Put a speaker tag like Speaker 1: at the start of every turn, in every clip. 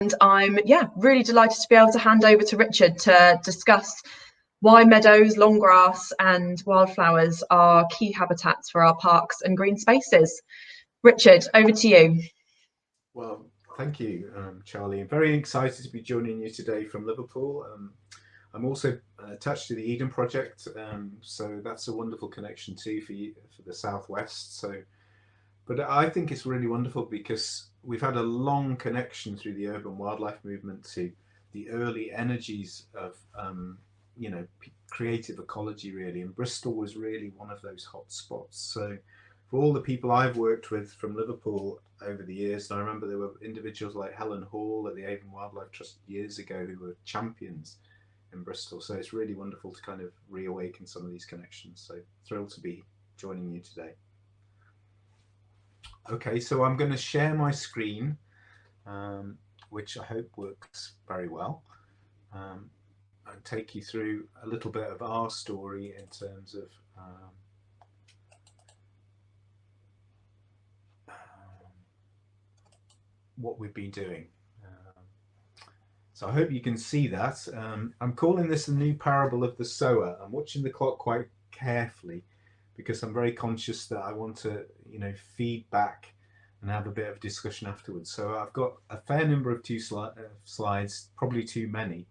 Speaker 1: And I'm really delighted to be able to hand over to Richard to discuss why meadows, long grass and wildflowers are key habitats for our parks and green spaces. Richard, over to you.
Speaker 2: Well, thank you, Charlie. I'm very excited to be joining you today from Liverpool. I'm also attached to the Eden Project, so that's a wonderful connection too for you, for the Southwest. But I think it's really wonderful because we've had a long connection through the urban wildlife movement to the early energies of, creative ecology really. And Bristol was really one of those hot spots. So for all the people I've worked with from Liverpool over the years, and I remember there were individuals like Helen Hall at the Avon Wildlife Trust years ago who were champions in Bristol. So it's really wonderful to kind of reawaken some of these connections. So thrilled to be joining you today. Okay, so I'm going to share my screen, which I hope works very well, and take you through a little bit of our story in terms of what we've been doing. So I hope you can see that. I'm calling this the new parable of the sower. I'm watching the clock quite carefully because I'm very conscious that I want to, feed back and have a bit of discussion afterwards. So I've got a fair number of slides, probably too many.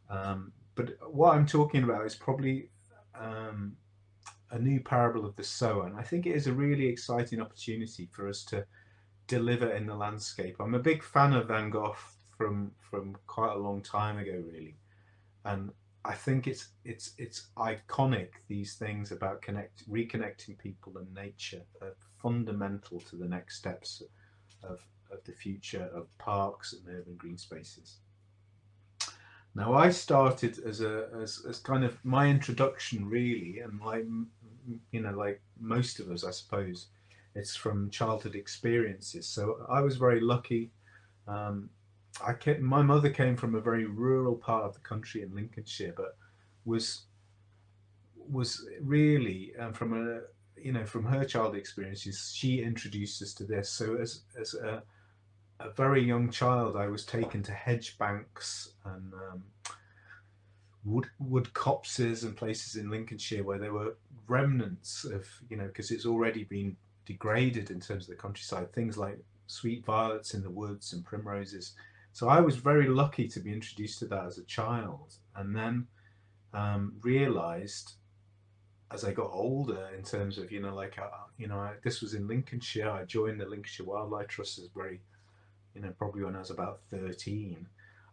Speaker 2: But what I'm talking about is probably a new parable of the sower. And I think it is a really exciting opportunity for us to deliver in the landscape. I'm a big fan of Van Gogh from quite a long time ago, really. And I think it's iconic. These things about reconnecting people and nature are fundamental to the next steps of the future of parks and urban green spaces. Now, I started as kind of my introduction, really, and like most of us, I suppose, it's from childhood experiences. So I was very lucky. My mother came from a very rural part of the country in Lincolnshire, but was really from her childhood experiences, she introduced us to this. So as a very young child, I was taken to hedge banks and wood copses and places in Lincolnshire where there were remnants of, because it's already been degraded in terms of the countryside, things like sweet violets in the woods and primroses. So I was very lucky to be introduced to that as a child, and then realized as I got older, in terms of this was in Lincolnshire. I joined the Lincolnshire Wildlife Trust as very, probably when I was about 13,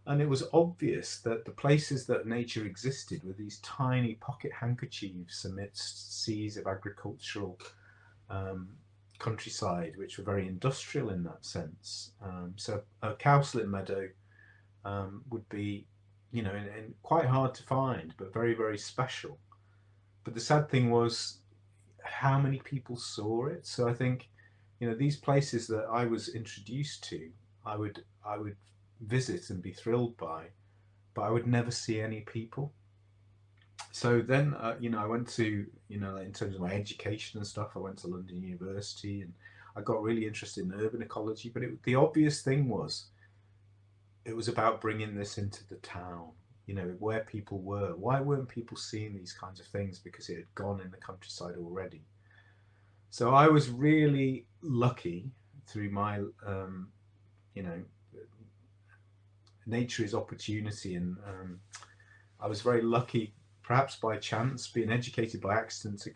Speaker 2: and it was obvious that the places that nature existed were these tiny pocket handkerchiefs amidst seas of agricultural countryside, which were very industrial in that sense. So a cowslip meadow would be, and quite hard to find, but very, very special. But the sad thing was how many people saw it. So I think, these places that I was introduced to, I would visit and be thrilled by, but I would never see any people. So then, I went to, in terms of my education and stuff, I went to London University and I got really interested in urban ecology. But the obvious thing was, it was about bringing this into the town, where people were. Why weren't people seeing these kinds of things? Because it had gone in the countryside already. So I was really lucky through my, nature is opportunity. And I was very lucky, perhaps by chance, being educated by accident, to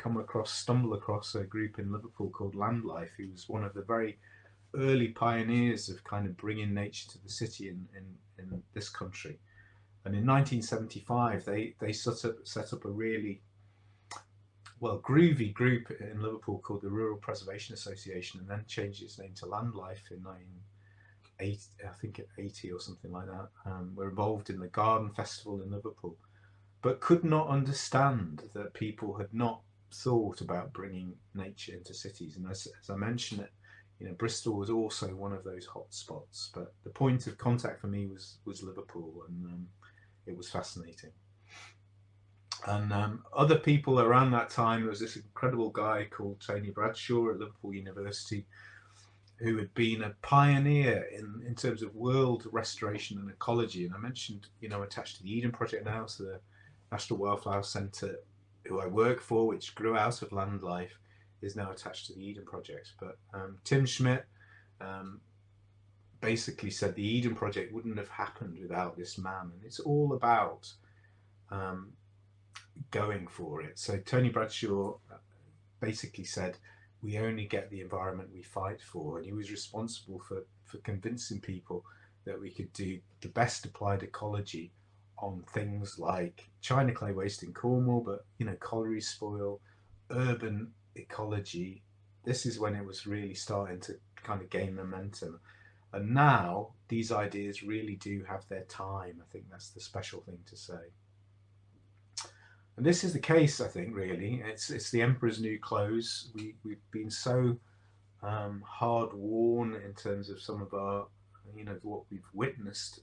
Speaker 2: stumble across a group in Liverpool called Landlife, who was one of the very early pioneers of kind of bringing nature to the city in this country. And in 1975, they set up a really groovy group in Liverpool called the Rural Preservation Association, and then changed its name to Landlife in 1980 or something like that. We're involved in the Garden Festival in Liverpool, but could not understand that people had not thought about bringing nature into cities. And as I mentioned it, Bristol was also one of those hot spots, but the point of contact for me was Liverpool, and it was fascinating. And other people around that time, there was this incredible guy called Tony Bradshaw at Liverpool University, who had been a pioneer in terms of world restoration and ecology. And I mentioned, attached to the Eden Project now, so the National Wildflower Centre, who I work for, which grew out of Land Life, is now attached to the Eden Project. But Tim Schmidt basically said the Eden Project wouldn't have happened without this man. And it's all about going for it. So Tony Bradshaw basically said, we only get the environment we fight for. And he was responsible for convincing people that we could do the best applied ecology on things like China clay waste in Cornwall, but colliery spoil, urban ecology. This is when it was really starting to kind of gain momentum. And now these ideas really do have their time. I think that's the special thing to say. And this is the case, I think, really. It's the emperor's new clothes. We've been so hard worn in terms of some of our, what we've witnessed,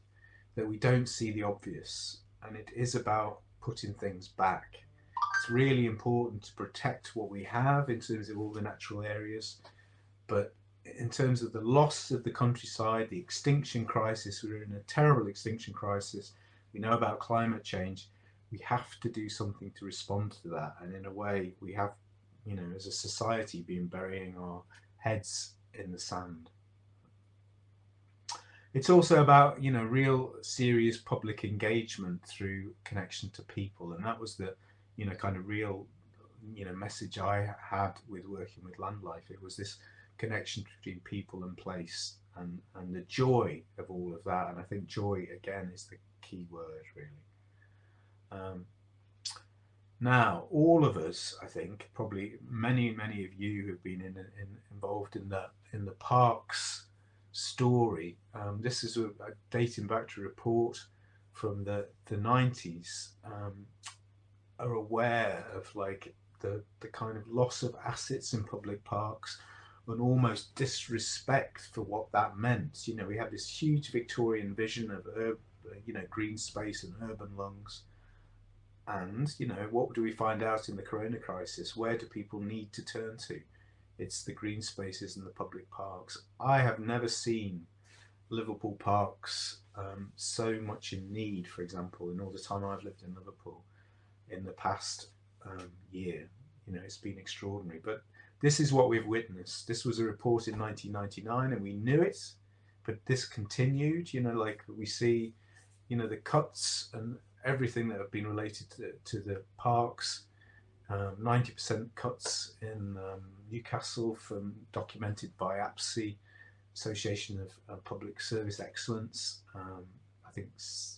Speaker 2: that we don't see the obvious. And it is about putting things back. It's really important to protect what we have in terms of all the natural areas. But in terms of the loss of the countryside, the extinction crisis, we're in a terrible extinction crisis. We know about climate change. We have to do something to respond to that. And in a way, we have, as a society, been burying our heads in the sand. It's also about, real serious public engagement through connection to people. And that was the, kind of real, message I had with working with Land Life. It was this connection between people and place, and the joy of all of that. And I think joy, again, is the key word, really. Now, all of us, I think, probably many of you who've been involved in the parks story. This is dating back to a report from the 90s. Are aware of like the kind of loss of assets in public parks and almost disrespect for what that meant. We had this huge Victorian vision of green space and urban lungs. And, what do we find out in the corona crisis? Where do people need to turn to? It's the green spaces and the public parks. I have never seen Liverpool parks so much in need, for example, in all the time I've lived in Liverpool in the past year. It's been extraordinary. But this is what we've witnessed. This was a report in 1999 and we knew it, but this continued, like we see, the cuts and everything that have been related to the parks, 90% cuts in Newcastle documented by APSI, Association of Public Service Excellence. I think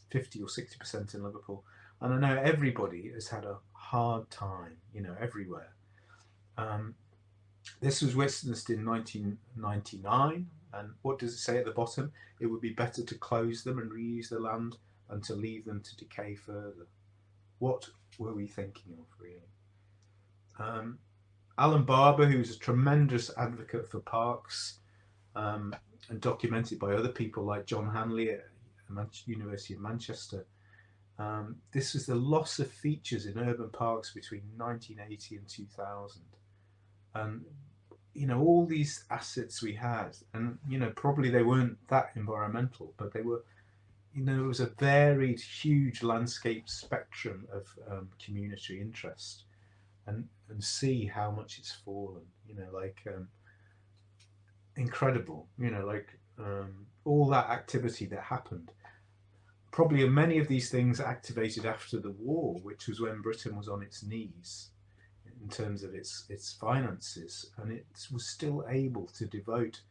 Speaker 2: 50 or 60% in Liverpool. And I know everybody has had a hard time, everywhere. This was witnessed in 1999. And what does it say at the bottom? It would be better to close them and reuse the land and to leave them to decay further. What were we thinking of, really? Alan Barber, who's a tremendous advocate for parks and documented by other people like John Hanley at University of Manchester, this was the loss of features in urban parks between 1980 and 2000. And, all these assets we had, and, probably they weren't that environmental, but they were, it was a varied, huge landscape spectrum of community interest, and see how much it's fallen, incredible, all that activity that happened. Probably many of these things activated after the war, which was when Britain was on its knees in terms of its finances, and it was still able to devote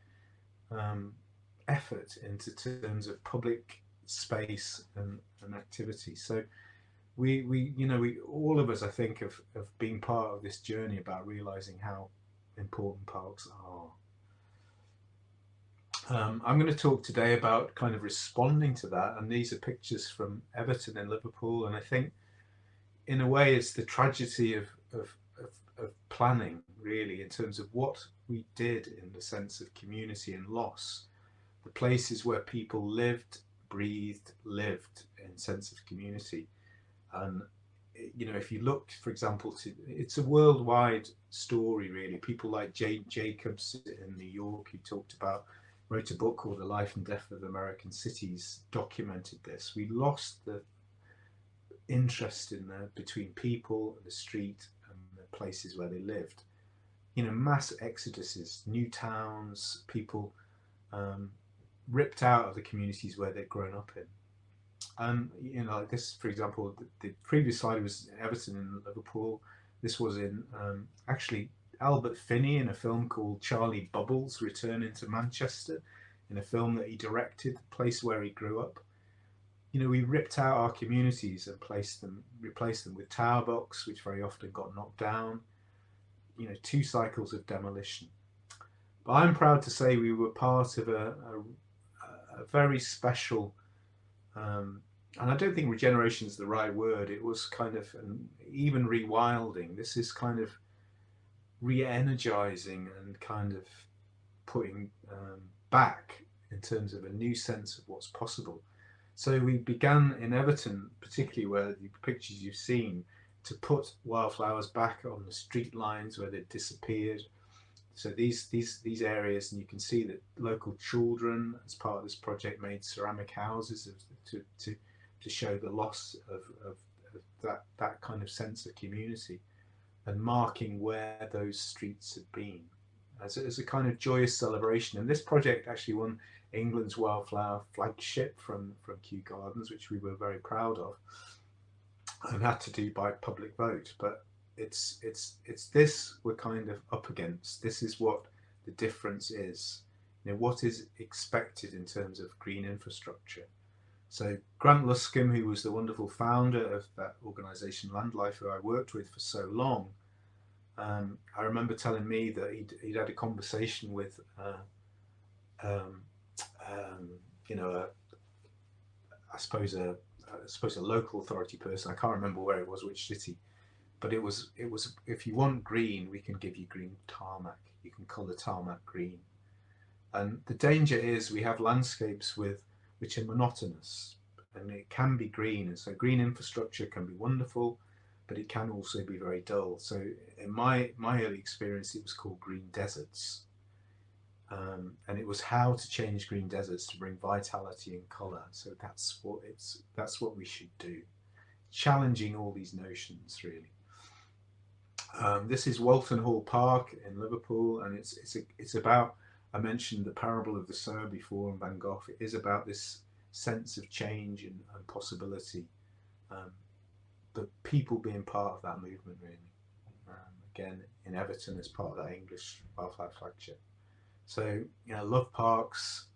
Speaker 2: effort into terms of public space and activity. So we all of us, I think, have been part of this journey about realizing how important parks are. I'm going to talk today about kind of responding to that, and these are pictures from Everton and Liverpool, and I think in a way it's the tragedy of planning, really, in terms of what we did in the sense of community and loss, the places where people lived, breathed, lived in sense of community. And you know, if you look, for example, to, it's a worldwide story, really. People like Jade Jacobs in New York, who wrote a book called The Life and Death of American Cities, documented this. We lost the interest in between people and the street and the places where they lived. You know, mass exoduses, new towns, people ripped out of the communities where they'd grown up in. You know, like this, for example, the previous slide was Everton in Liverpool. This was in actually Albert Finney in a film called Charlie Bubbles Returning to Manchester, in a film that he directed, the place where he grew up. You know, we ripped out our communities and replaced them with tower blocks, which very often got knocked down. You know, 2 cycles of demolition. But I'm proud to say we were part of a very special, and I don't think regeneration is the right word. It was kind of even rewilding. This is kind of re-energizing and kind of putting back in terms of a new sense of what's possible. So we began in Everton, particularly where the pictures you've seen, to put wildflowers back on the street lines where they'd disappeared. So these areas, and you can see that local children, as part of this project, made ceramic houses to show the loss of that kind of sense of community, and marking where those streets had been as a kind of joyous celebration. And this project actually won England's Wildflower flagship from Kew Gardens, which we were very proud of, and had to do by public vote. But it's this we're kind of up against. This is what the difference is. You know, what is expected in terms of green infrastructure. So Grant Luscombe, who was the wonderful founder of that organisation Landlife, who I worked with for so long, I remember telling me that he'd had a conversation with you know, I suppose a local authority person. I can't remember where it was, which city, but it was if you want green, we can give you green tarmac. You can colour tarmac green. And the danger is we have landscapes which are monotonous, and it can be green, and so green infrastructure can be wonderful, but it can also be very dull. So in my early experience, it was called green deserts. And it was how to change green deserts to bring vitality and colour. So that's what we should do, challenging all these notions, really. This is Walton Hall Park in Liverpool, and it's about, I mentioned the parable of the sower before and Van Gogh. It is about this sense of change and possibility, but people being part of that movement, really. Again, in Everton as part of that English Wildflower flagship. So, you know, love parks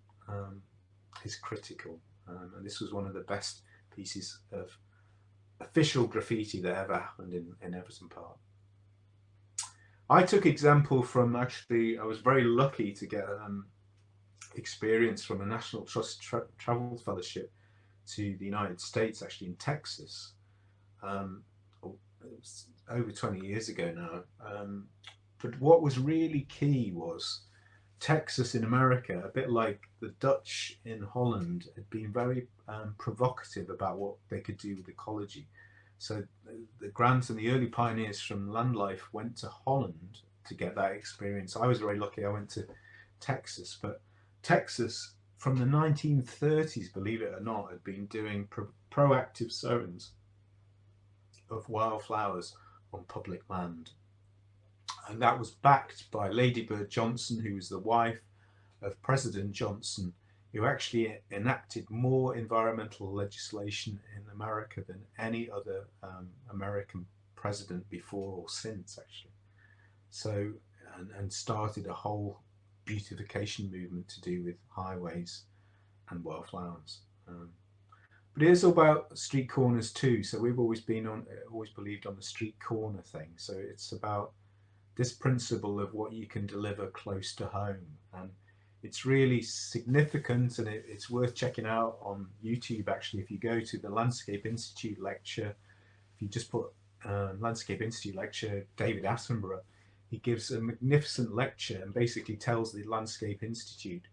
Speaker 2: is critical, and this was one of the best pieces of official graffiti that ever happened in Everton Park. I took example from, actually, I was very lucky to get experience from a National Trust travel fellowship to the United States, actually in Texas. It was over 20 years ago now. But what was really key was Texas in America, a bit like the Dutch in Holland, had been very provocative about what they could do with ecology. So the Grant and the early pioneers from Landlife went to Holland to get that experience. I was very lucky. I went to Texas, but Texas from the 1930s, believe it or not, had been doing proactive sowings of wildflowers on public land. And that was backed by Lady Bird Johnson, who was the wife of President Johnson, who actually enacted more environmental legislation in America than any other American president before or since, actually. So, and started a whole beautification movement to do with highways and wildflowers. But it is about street corners too. So we've always believed on the street corner thing. So it's about this principle of what you can deliver close to home, and it's really significant, and it's worth checking out on YouTube. Actually, if you go to the Landscape Institute lecture, if you just put Landscape Institute lecture David Attenborough, he gives a magnificent lecture and basically tells the Landscape Institute,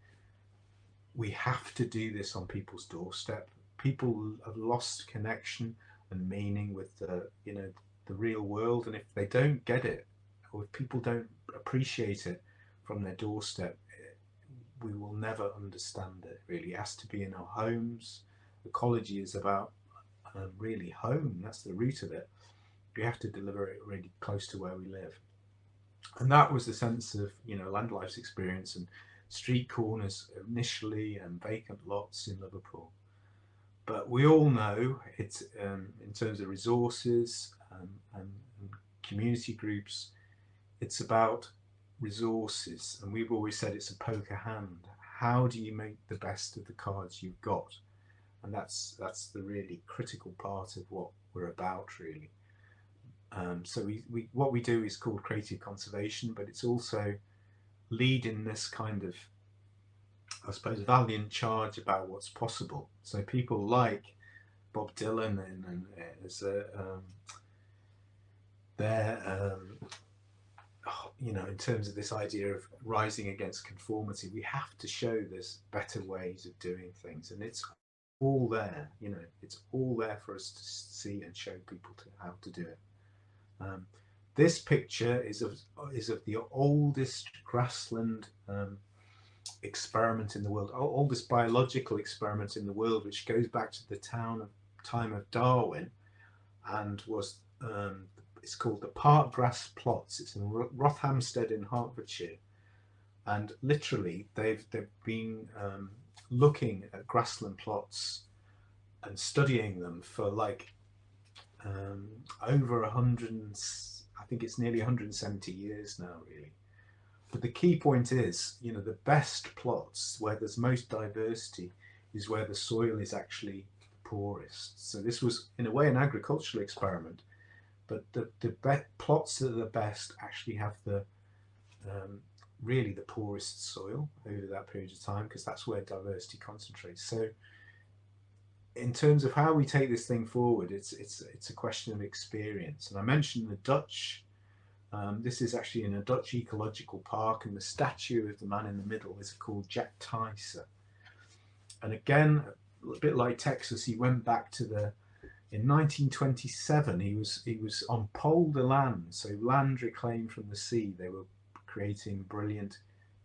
Speaker 2: we have to do this on people's doorstep. People have lost connection and meaning with the, the real world. And if they don't get it, or if people don't appreciate it from their doorstep, we will never understand it. Really, it has to be in our homes. Ecology is about really home. That's the root of it. We have to deliver it really close to where we live. And that was the sense of, land life's experience, and street corners initially and vacant lots in Liverpool. But we all know it's, in terms of resources and community groups, it's about resources. And we've always said it's a poker hand. How do you make the best of the cards you've got? And that's the really critical part of what we're about, really. So what we do is called creative conservation, but it's also leading this kind of, I suppose, valiant charge about what's possible. So people like Bob Dylan and as they're in terms of this idea of rising against conformity, we have to show there's better ways of doing things, and it's all there. It's all there for us to see and show people how to do it. This picture is of the oldest grassland experiment in the world, oldest biological experiment in the world, which goes back to the time of Darwin, and was it's called the Park Grass Plots. It's in Rothamsted in Hertfordshire, and literally they've been looking at grassland plots and studying them for over 100, I think it's nearly 170 years now, really. But the key point is, the best plots where there's most diversity is where the soil is actually poorest. So this was, in a way, an agricultural experiment, but the plots that are the best actually have the really the poorest soil over that period of time, because that's where diversity concentrates. So in terms of how we take this thing forward, it's a question of experience. And I mentioned the Dutch. This is actually in a Dutch ecological park, and the statue of the man in the middle is called Jack Tyser. And again, a bit like Texas, he went back to in 1927. He was on Pole de Land, so land reclaimed from the sea. They were creating brilliant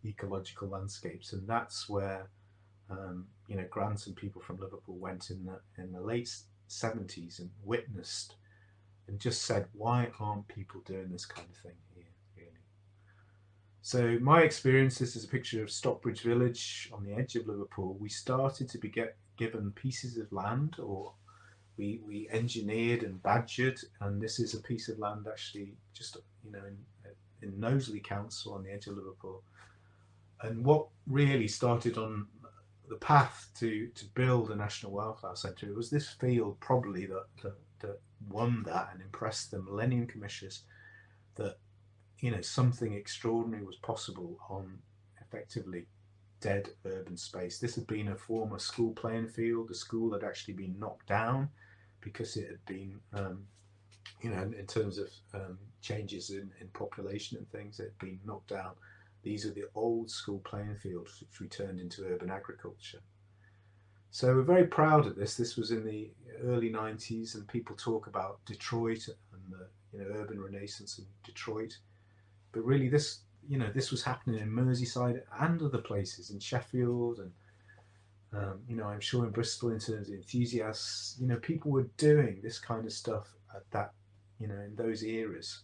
Speaker 2: ecological landscapes, and that's where Grant and people from Liverpool went in the late 70s and witnessed and just said, why aren't people doing this kind of thing here, really? So my experience, this is a picture of Stockbridge Village on the edge of Liverpool. We started to be given pieces of land, or we engineered and badgered, and this is a piece of land actually just in Knowsley Council on the edge of Liverpool. And what really started on the path to build a National Wildflower Centre, it was this field probably that won that and impressed the Millennium Commissioners that something extraordinary was possible on effectively dead urban space. This had been a former school playing field. The school had actually been knocked down because it had been in terms of changes in population and things, it had been knocked down. These are the old school playing fields which we turned into urban agriculture. So we're very proud of this. This was in the early 90s, and people talk about Detroit and the urban renaissance in Detroit. But really this was happening in Merseyside and other places, in Sheffield, and I'm sure in Bristol, in terms of enthusiasts, people were doing this kind of stuff at that, in those eras.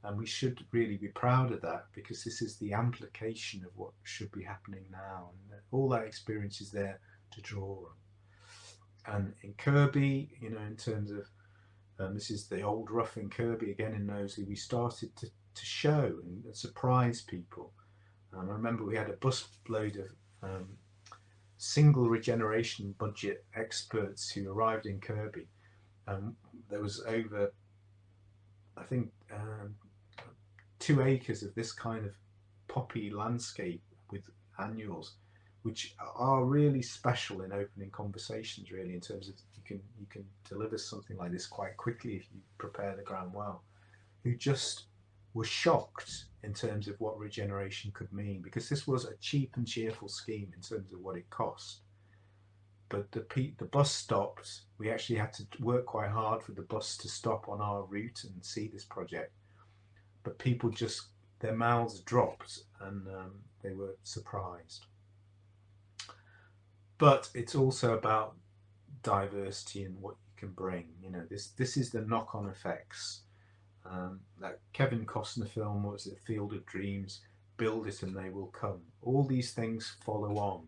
Speaker 2: And we should really be proud of that, because this is the amplification of what should be happening now. And all that experience is there to draw on. And in Kirby, in terms of, this is the old rough in Kirby, again in Knowsley, we started to show and surprise people. I remember we had a busload of single regeneration budget experts who arrived in Kirby. There was over, I think, 2 acres of this kind of poppy landscape with annuals, which are really special in opening conversations, really, in terms of you can deliver something like this quite quickly if you prepare the ground well, who just were shocked in terms of what regeneration could mean, because this was a cheap and cheerful scheme in terms of what it cost. but the bus stopped. We actually had to work quite hard for the bus to stop on our route and see this project. But people just, their mouths dropped, and they were surprised. But it's also about diversity and what you can bring. You know, this is the knock-on effects. That Kevin Costner film, what was it, Field of Dreams, build it and they will come. All these things follow on.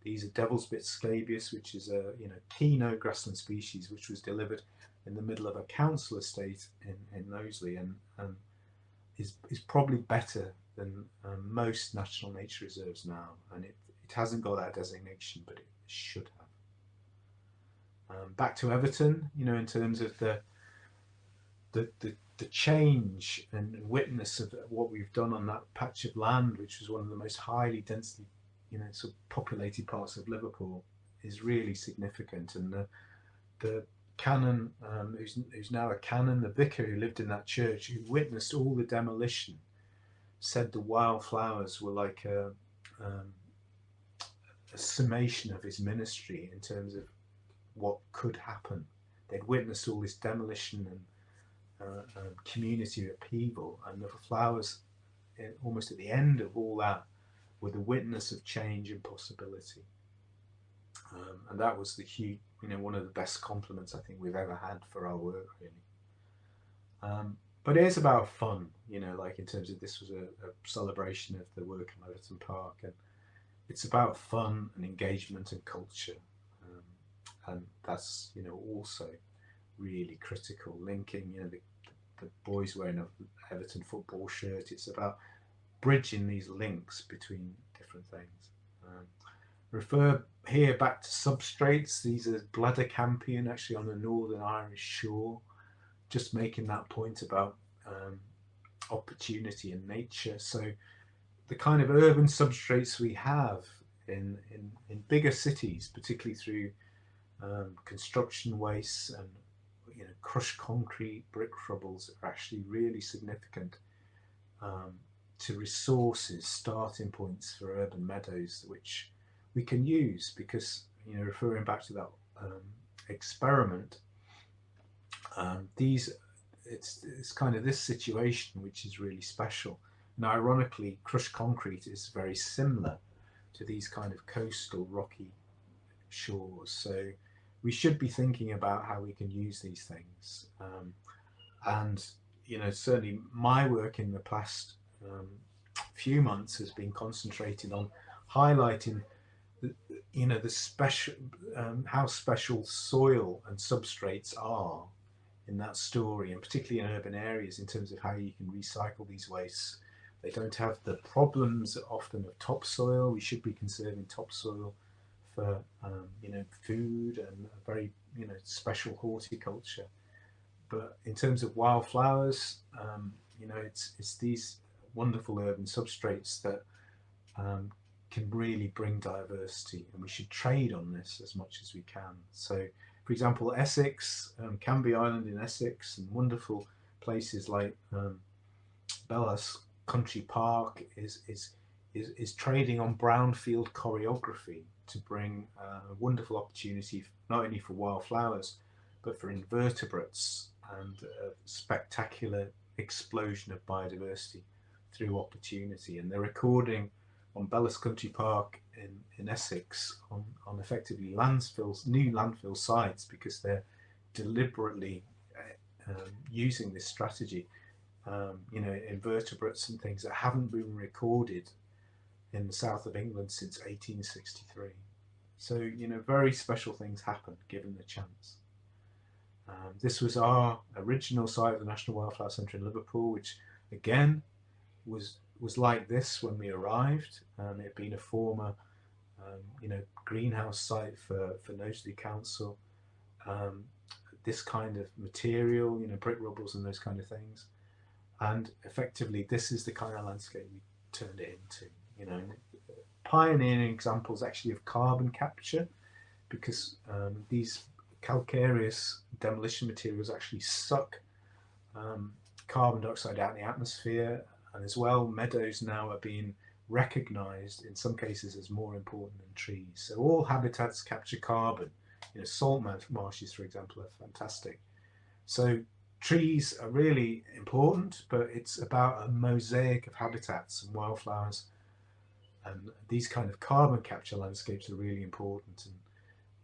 Speaker 2: These are devil's bit scabious, which is a keynote grassland species, which was delivered in the middle of a council estate in Knowsley, and is probably better than most national nature reserves now, and it hasn't got that designation, but it should have. Back to Everton, in terms of the change and witness of what we've done on that patch of land, which was one of the most highly densely sort of populated parts of Liverpool, is really significant. And the canon, who's now a canon, the vicar who lived in that church, who witnessed all the demolition, said the Wildflowers were like a summation of his ministry in terms of what could happen. They'd witnessed all this demolition and community upheaval, and the flowers, almost at the end of all that, were the witness of change and possibility. And that was the huge, one of the best compliments I think we've ever had for our work, really. But it is about fun, like in terms of, this was a celebration of the work in Everton Park, and it's about fun and engagement and culture. And that's, also really critical, linking, the boys wearing an Everton football shirt. It's about bridging these links between different things. Refer here back to substrates. These are bladder campion, actually on the Northern Irish shore, just making that point about opportunity and nature. So the kind of urban substrates we have in bigger cities, particularly through construction wastes and crushed concrete, brick rubbles, are actually really significant to resources, starting points for urban meadows, which we can use, because referring back to that experiment, it's kind of this situation which is really special. And ironically, crushed concrete is very similar to these kind of coastal rocky shores. So we should be thinking about how we can use these things. And certainly my work in the past few months has been concentrated on highlighting the special, how special soil and substrates are in that story, and particularly in urban areas, in terms of how you can recycle these wastes. They don't have the problems often of topsoil. We should be conserving topsoil for food and very special horticulture. But in terms of wildflowers, it's these wonderful urban substrates that can really bring diversity, and we should trade on this as much as we can. So, for example, Essex, Canby Island in Essex, and wonderful places like Bellas Country Park is trading on brownfield choreography to bring a wonderful opportunity not only for wildflowers but for invertebrates, and a spectacular explosion of biodiversity through opportunity. And they're recording on Bellas Country Park in Essex on effectively new landfill sites, because they're deliberately using this strategy. Invertebrates and things that haven't been recorded in the south of England since 1863. So, very special things happen given the chance. This was our original site of the National Wildflower Centre in Liverpool, which again was like this when we arrived. It had been a former greenhouse site for Knowsley Council. This kind of material, brick rubbles and those kind of things. And effectively, this is the kind of landscape we turned it into. Pioneering examples actually of carbon capture, because these calcareous demolition materials actually suck carbon dioxide out of the atmosphere. And as well, meadows now are being recognized in some cases as more important than trees. So all habitats capture carbon. Salt marshes, for example, are fantastic. So trees are really important, but it's about a mosaic of habitats, and wildflowers and these kind of carbon capture landscapes are really important.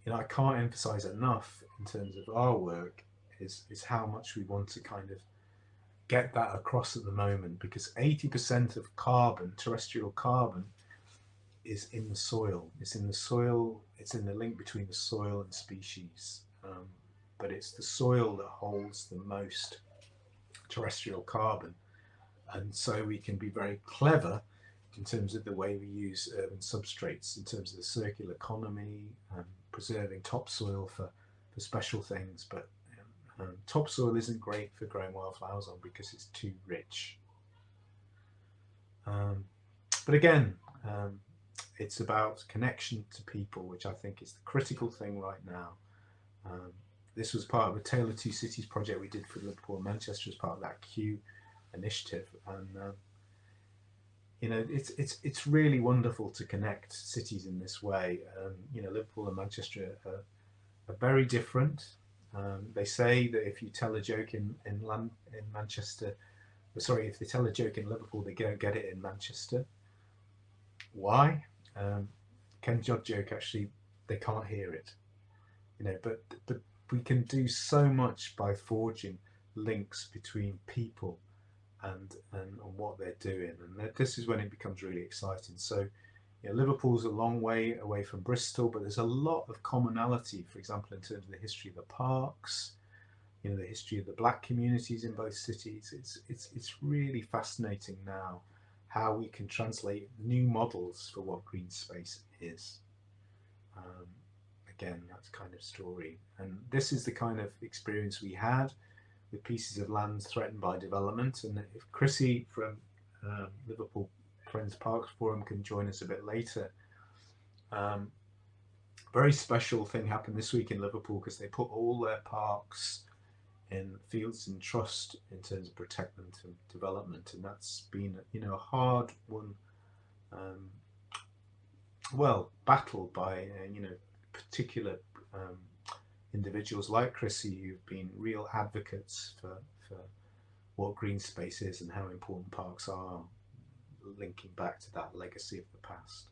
Speaker 2: And I can't emphasize enough in terms of our work is how much we want to kind of get that across at the moment, because 80% of carbon, terrestrial carbon, is in the soil. It's in the soil, it's in the link between the soil and species. But it's the soil that holds the most terrestrial carbon. And so we can be very clever in terms of the way we use urban substrates, in terms of the circular economy, preserving topsoil for special things. But topsoil isn't great for growing wildflowers on because it's too rich. But again, it's about connection to people, which I think is the critical thing right now. This was part of a Tale of Two Cities project we did for Liverpool and Manchester as part of that Q initiative, and it's really wonderful to connect cities in this way. Liverpool and Manchester are very different. They say that if you tell a joke in Manchester, sorry, if they tell a joke in Liverpool, they don't get it in Manchester. Why? Ken Judd joke, actually, they can't hear it. But we can do so much by forging links between people and what they're doing, and this is when it becomes really exciting. So Liverpool's a long way away from Bristol, but there's a lot of commonality, for example, in terms of the history of the parks, the history of the black communities in both cities. It's really fascinating now how we can translate new models for what green space is. Again, that kind of story, and this is the kind of experience we had with pieces of land threatened by development. And if Chrissy from Liverpool Friends Parks Forum can join us a bit later, very special thing happened this week in Liverpool, because they put all their parks in fields in trust in terms of protectment and development, and that's been a hard one, battled by particular individuals like Chrissy, who've been real advocates for what green space is and how important parks are, linking back to that legacy of the past.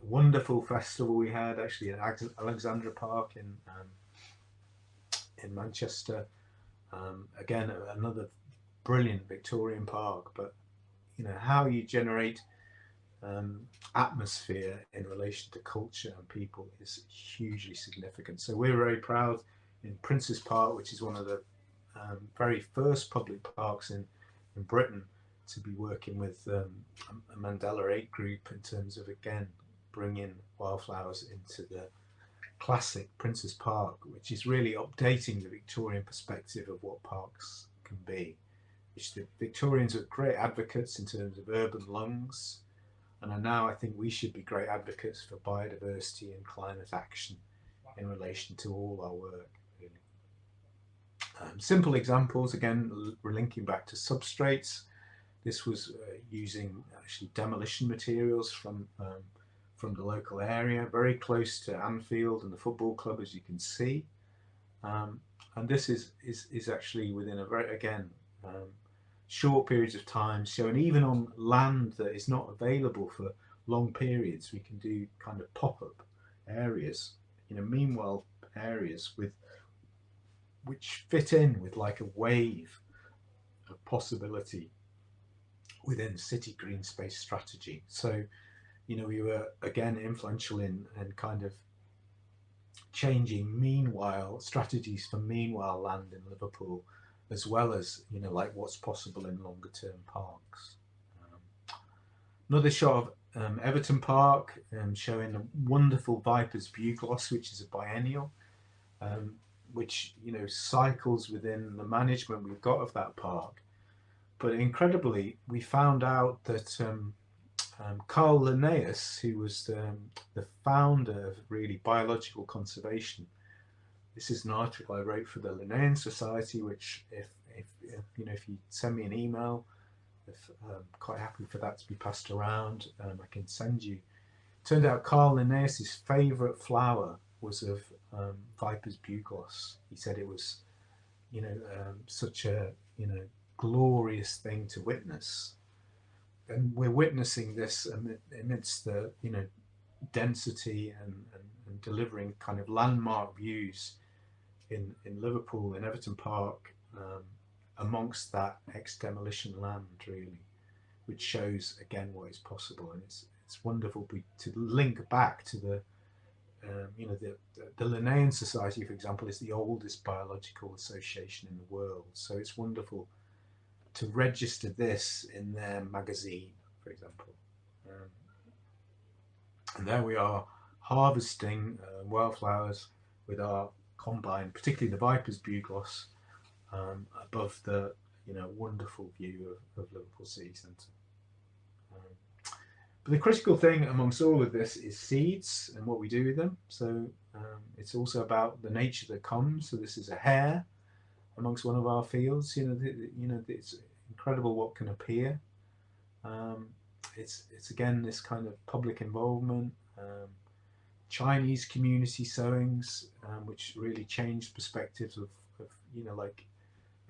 Speaker 2: Wonderful festival we had actually at Alexandra Park in Manchester. Again, another brilliant Victorian park, but how you generate atmosphere in relation to culture and people is hugely significant. So we're very proud in Prince's Park, which is one of the very first public parks in Britain, to be working with a Mandela 8 group in terms of, again, bringing wildflowers into the classic Prince's Park, which is really updating the Victorian perspective of what parks can be, which the Victorians are great advocates in terms of urban lungs, and now I think we should be great advocates for biodiversity and climate action in relation to all our work, really. Simple examples, again, we're linking back to substrates. This was using actually demolition materials from the local area, very close to Anfield and the football club, as you can see. And this is actually within a very, again, short periods of time, showing even on land that is not available for long periods, we can do kind of pop-up areas, meanwhile areas which fit in with like a wave of possibility within city green space strategy. So we were again influential in kind of changing meanwhile strategies for meanwhile land in Liverpool, as well as like what's possible in longer term parks. Another shot of Everton Park, showing a wonderful Viper's Bugloss, which is a biennial, which cycles within the management we've got of that park. But incredibly, we found out that Carl Linnaeus, who was the founder of really biological conservation, this is an article I wrote for the Linnaean Society, which if you send me an email, quite happy for that to be passed around. I can send you. Turned out Carl Linnaeus's favourite flower was of Viper's bugloss. He said it was, such a glorious thing to witness, and we're witnessing this amidst the density and delivering kind of landmark views in Liverpool, in Everton Park, amongst that ex-demolition land, really, which shows again what is possible. And it's wonderful to link back to the Linnaean Society, for example, is the oldest biological association in the world. So it's wonderful to register this in their magazine, for example. And there we are, harvesting wildflowers with our combine, particularly the Viper's bugloss, above the wonderful view of Liverpool City Centre. But the critical thing amongst all of this is seeds and what we do with them. So it's also about the nature that comes. So this is a hare amongst one of our fields. It's incredible what can appear. It's again this kind of public involvement, Chinese community sowings, which really changed perspectives of like,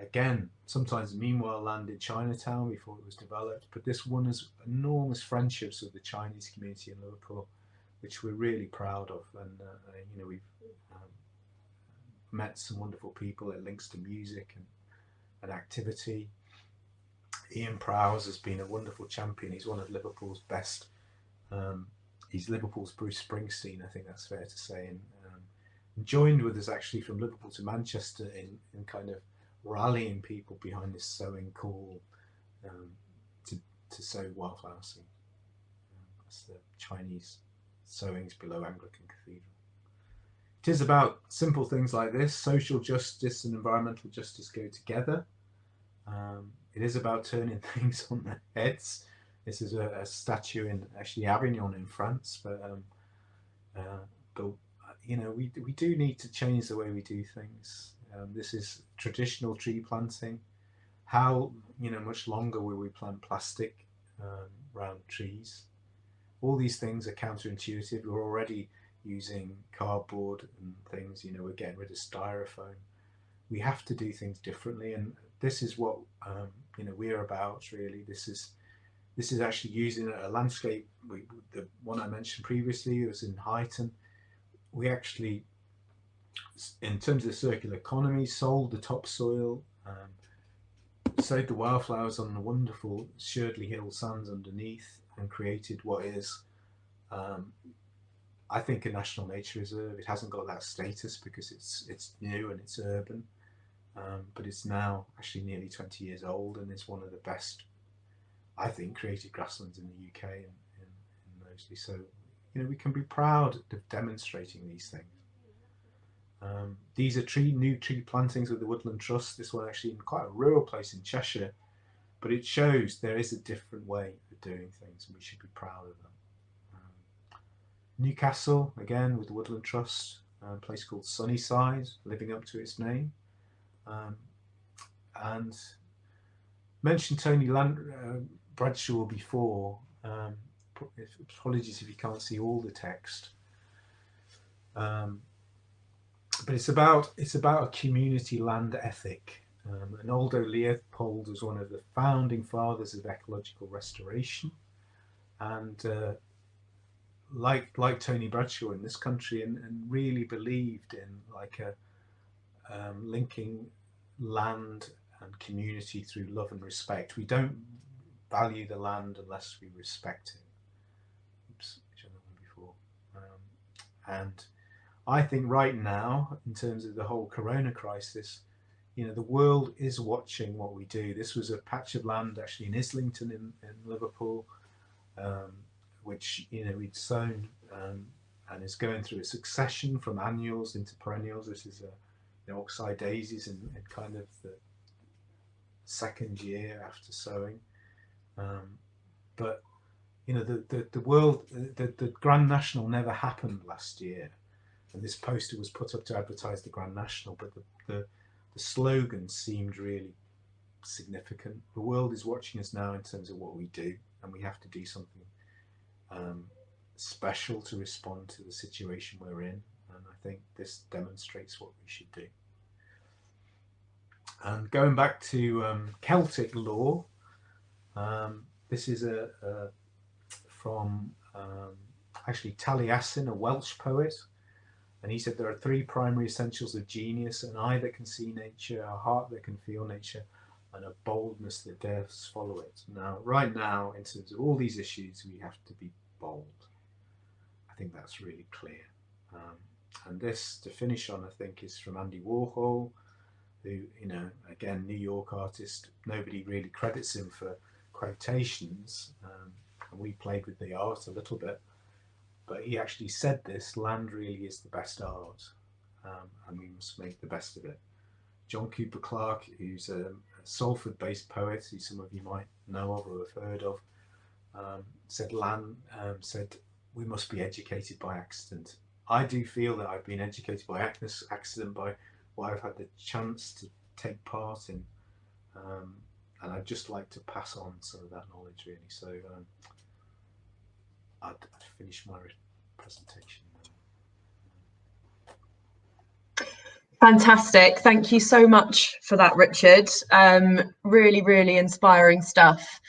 Speaker 2: again, sometimes meanwhile land in Chinatown before it was developed, but this won us enormous friendships with the Chinese community in Liverpool, which we're really proud of. And we've met some wonderful people. It links to music and activity. Ian Prowse has been a wonderful champion. He's one of Liverpool's best. He's Liverpool's Bruce Springsteen, I think that's fair to say, and joined with us actually from Liverpool to Manchester in kind of rallying people behind this sowing call to sow wildflower seed. That's the Chinese sowings below Anglican Cathedral. It is about simple things like this. Social justice and environmental justice go together. It is about turning things on their heads. This is a statue in actually Avignon in France, but we do need to change the way we do things. This is traditional tree planting. How much longer will we plant plastic around trees? All these things are counterintuitive. We're already using cardboard and things. We're getting rid of styrofoam. We have to do things differently, and this is what we're about, really. This is actually using a landscape. The one I mentioned previously was in Highton. We actually, in terms of circular economy, sold the topsoil, sowed the wildflowers on the wonderful Sherdley Hill sands underneath, and created what is, I think, a national nature reserve. It hasn't got that status because it's new and it's urban, but it's now actually nearly 20 years old, and it's one of the best, I think, created grasslands in the UK and mostly. So, we can be proud of demonstrating these things. These are new tree plantings with the Woodland Trust. This one actually in quite a rural place in Cheshire, but it shows there is a different way of doing things, and we should be proud of them. Newcastle, again, with the Woodland Trust, a place called Sunnyside, living up to its name. And mentioned Tony Bradshaw before. Apologies if you can't see all the text. But it's about a community land ethic. And Aldo Leopold was one of the founding fathers of ecological restoration, and like Tony Bradshaw in this country, and really believed in linking land and community through love and respect. We don't value the land unless we respect it. Oops, which other one before? And I think right now, in terms of the whole corona crisis, the world is watching what we do. This was a patch of land actually in Islington in Liverpool, which we'd sown, and is going through a succession from annuals into perennials. This is oxeye daisies in kind of the second year after sowing. But the world, the Grand National never happened last year, and this poster was put up to advertise the Grand National, but the slogan seemed really significant. The world is watching us now in terms of what we do, and we have to do something special to respond to the situation we're in. And I think this demonstrates what we should do. And going back to Celtic lore, this is from actually Taliesin, a Welsh poet. And he said there are three primary essentials of genius: an eye that can see nature, a heart that can feel nature, and a boldness that dares follow it. Now, right now, in terms of all these issues, we have to be bold. I think that's really clear. And this, to finish on, I think, is from Andy Warhol, who, again, New York artist. Nobody really credits him for quotations. And we played with the art a little bit. But he actually said this: land really is the best art, and we must make the best of it. John Cooper Clarke, who's a Salford-based poet, who some of you might know of or have heard of, said we must be educated by accident. I do feel that I've been educated by accident by what I've had the chance to take part in, and I'd just like to pass on some of that knowledge, really. So I'd finish my presentation now.
Speaker 1: Fantastic. Thank you so much for that, Richard. Really, really inspiring stuff.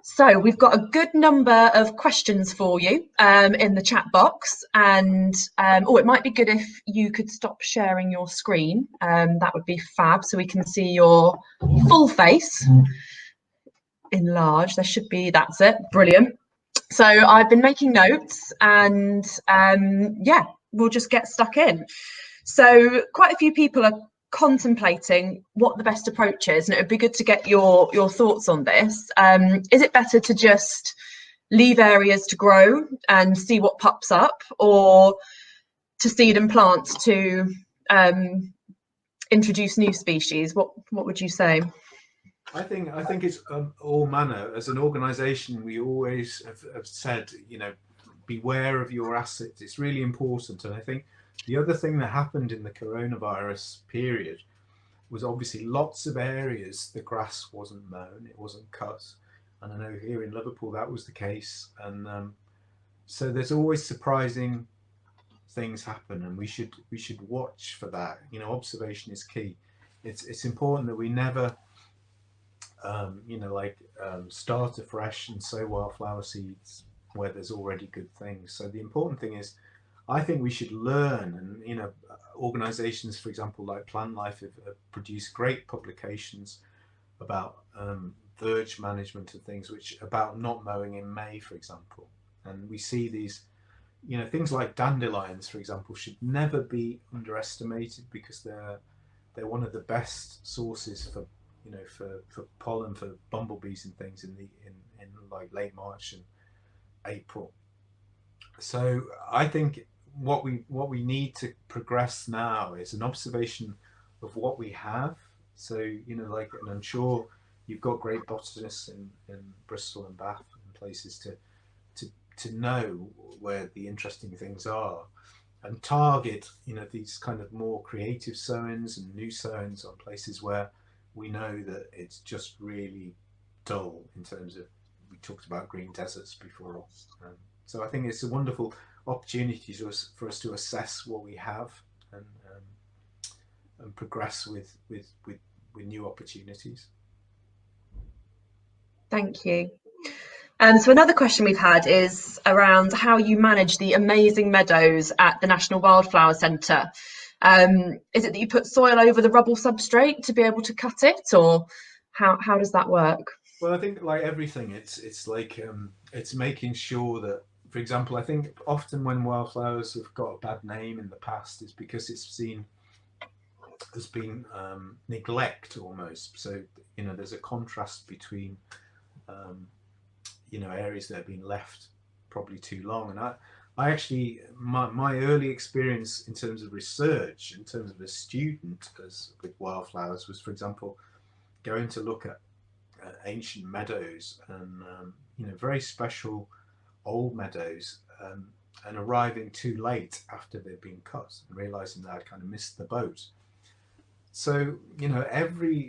Speaker 1: So we've got a good number of questions for you in the chat box, and it might be good if you could stop sharing your screen. That would be fab, so we can see your full face enlarged. There should be, that's it, brilliant. So I've been making notes, and we'll just get stuck in. So quite a few people are contemplating what the best approach is, and it would be good to get your thoughts on this. Is it better to just leave areas to grow and see what pops up, or to seed and plant to introduce new species? What would you say?
Speaker 2: I think it's all manner. As an organisation, we always have said, beware of your assets. It's really important. And I think the other thing that happened in the coronavirus period was obviously lots of areas the grass wasn't mown, it wasn't cut. And I know here in Liverpool that was the case. And so there's always surprising things happen, and we should watch for that. Observation is key. It's important that we never start afresh and sow wildflower seeds where there's already good things. So the important thing is, I think we should learn, and organizations, for example, like Plant Life, have produced great publications about verge management and things, about not mowing in May, for example. And we see these, things like dandelions, for example, should never be underestimated, because they're one of the best sources for pollen for bumblebees and things in like late March and April. So I think what we need to progress now is an observation of what we have. So and I'm sure you've got great botanists in Bristol and Bath and places to know where the interesting things are, and target these kind of more creative sowings and new sowings on places where we know that it's just really dull in terms of, we talked about green deserts before. So I think it's a wonderful opportunity for us to assess what we have and progress with new opportunities. Thank you.
Speaker 1: So another question we've had is around how you manage the amazing meadows at the National Wildflower Centre. Is it that you put soil over the rubble substrate to be able to cut it, or how does that work?
Speaker 2: Well, I think like everything, it's making sure that, for example, I think often when wildflowers have got a bad name in the past, it's because it's seen as being neglect almost. So there's a contrast between areas that have been left probably too long. And I actually, my early experience in terms of research, in terms of a student with wildflowers, was, for example, going to look at ancient meadows and very special old meadows, and arriving too late after they've been cut and realizing that I'd kind of missed the boat. So,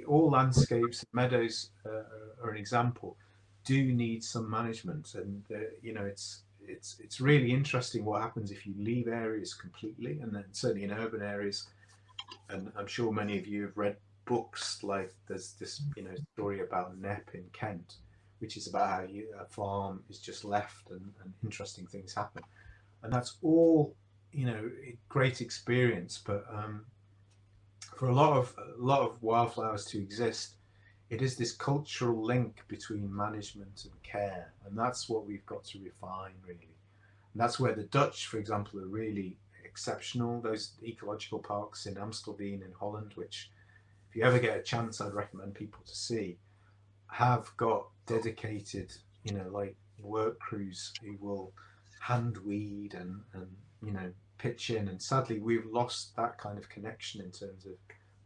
Speaker 2: all landscapes, meadows are an example, do need some management, and it's really interesting what happens if you leave areas completely, and then certainly in urban areas. And I'm sure many of you have read books like there's this story about Knepp in Kent, which is about how a farm is just left, and interesting things happen, and that's all great experience. But for a lot of wildflowers to exist, it is this cultural link between management and care, and that's what we've got to refine really. And that's where the Dutch, for example, are really exceptional. Those ecological parks in Amstelveen in Holland, which if you ever get a chance, I'd recommend people to see, have got dedicated, like work crews who will hand weed and pitch in. And sadly, we've lost that kind of connection in terms of